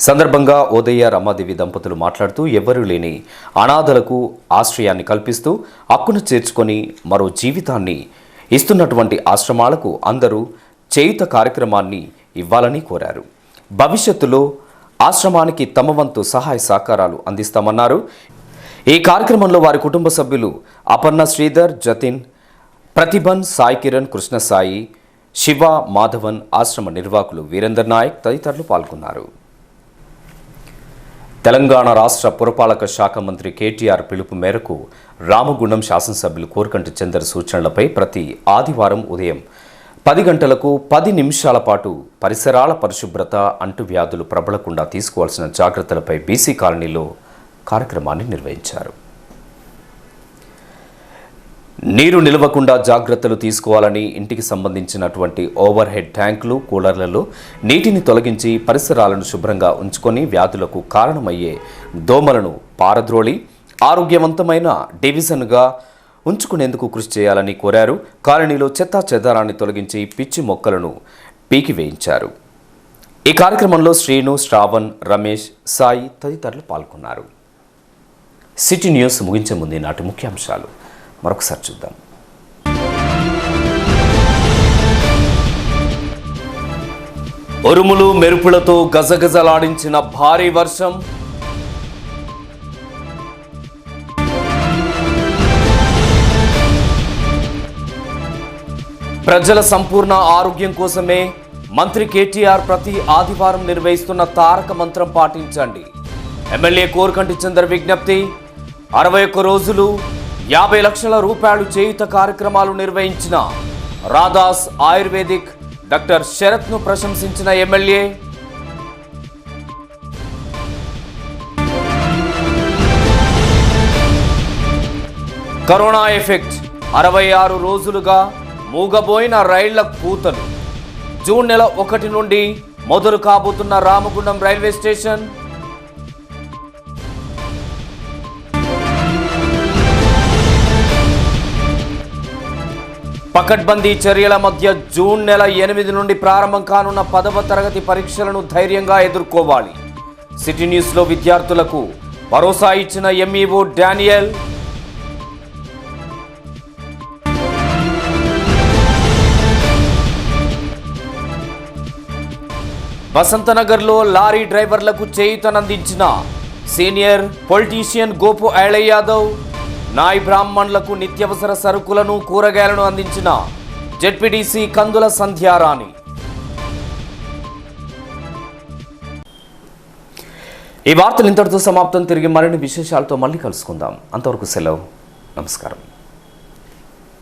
Speaker 1: సందర్భంగా ఓదయ్య, రమాదేవి దంపతులు మాట్లాడుతూ ఎవ్వరూ లేని అనాథలకు ఆశ్రయాన్ని కల్పిస్తూ హక్కును చేర్చుకొని మరో జీవితాన్ని ఇస్తున్నటువంటి ఆశ్రమాలకు అందరూ చేయుత కార్యక్రమాన్ని ఇవ్వాలని కోరారు. భవిష్యత్తులో ఆశ్రమానికి తమ వంతు సహాయ సహకారాలు అందిస్తామన్నారు. ఈ కార్యక్రమంలో వారి కుటుంబ సభ్యులు అపర్ణ శ్రీధర్, జతిన్, ప్రతిభన్, సాయి కిరణ్, కృష్ణసాయి, శివ, మాధవన్, ఆశ్రమ నిర్వాహకులు వీరేందర్ నాయక్ తదితరులు పాల్గొన్నారు. తెలంగాణ రాష్ట్ర పురపాలక శాఖ మంత్రి కేటీఆర్ పిలుపు మేరకు రామగుండం శాసనసభ్యులు కోరకంటి చందర్ సూచనలపై ప్రతి ఆదివారం ఉదయం 10 గంటలకు 10 నిమిషాల పాటు పరిసరాల పరిశుభ్రత, అంటువ్యాధులు ప్రబలకుండా తీసుకోవాల్సిన జాగ్రత్తలపై బీసీ కాలనీలో కార్యక్రమాన్ని నిర్వహించారు. నీరు నిలవకుండా జాగ్రత్తలు తీసుకోవాలని ఇంటికి సంబంధించినటువంటి ఓవర్ హెడ్ ట్యాంకులు, కూలర్లలో నీటిని తొలగించి పరిసరాలను శుభ్రంగా ఉంచుకొని వ్యాధులకు కారణమయ్యే దోమలను పారద్రోలి ఆరోగ్యవంతమైన డివిజన్గా ఉంచుకునేందుకు కృషి చేయాలని కోరారు. కాలనీలో చెత్తా చెదారాన్ని తొలగించి పిచ్చి మొక్కలను పీకివేయించారు. ఈ కార్యక్రమంలో శ్రీను, శ్రావణ్, రమేష్, సాయి తదితరులు పాల్గొన్నారు. సిటీ న్యూస్ ముగించే ముందు నాటి ముఖ్యాంశాలు మరొకసారి చూద్దాం. ఉరుములు మెరుపులతో గజగజలాడించిన భారీ వర్షం, ప్రజల సంపూర్ణ ఆరోగ్యం కోసమే మంత్రి కేటీఆర్ ప్రతి ఆదివారం నిర్వహిస్తున్న తారక మంత్రం పాటించండి. ఎమ్మెల్యే కోరకంటి చందర్ విజ్ఞప్తి. 61 రోజులు 50 లక్షల రూపాయలు చేయుత కార్యక్రమాలు నిర్వహించిన రాధాస్ ఆయుర్వేదిక్ డాక్టర్ శరత్ను ప్రశంసించిన ఎమ్మెల్యే. Corona effect. 66 రోజులుగా మూగబోయిన రైళ్ల కూతలు. జూన్ నెల 1 నుండి మొదలు కాబోతున్న రామగుండం రైల్వే స్టేషన్. పకడ్బందీ చర్యల మధ్య జూన్ నెల 8 నుండి ప్రారంభం కానున్న 10వ తరగతి పరీక్షలను ధైర్యంగా ఎదుర్కోవాలి. సిటీ న్యూస్లో విద్యార్థులకు భరోసా ఇచ్చిన ఎంఈఓ డానియల్. వసంతనగర్లో లారీ డ్రైవర్లకు చేయూతనందించిన సీనియర్ పొలిటీషియన్ గోపు ఐలయ్య యాదవ్. నాయ్ బ్రాహ్మణులకు నిత్యావసర సరుకులను, కూరగాయలను అందించిన జెడ్పీటీసీ కందుల సంధ్యారాణి. ఈ వార్తలు ఇంతటితో సమాప్తం. తిరిగి మరిన్ని విశేషాలతో మళ్ళీ కలుసుకుందాం. అంతవరకు సెలవు. నమస్కారం.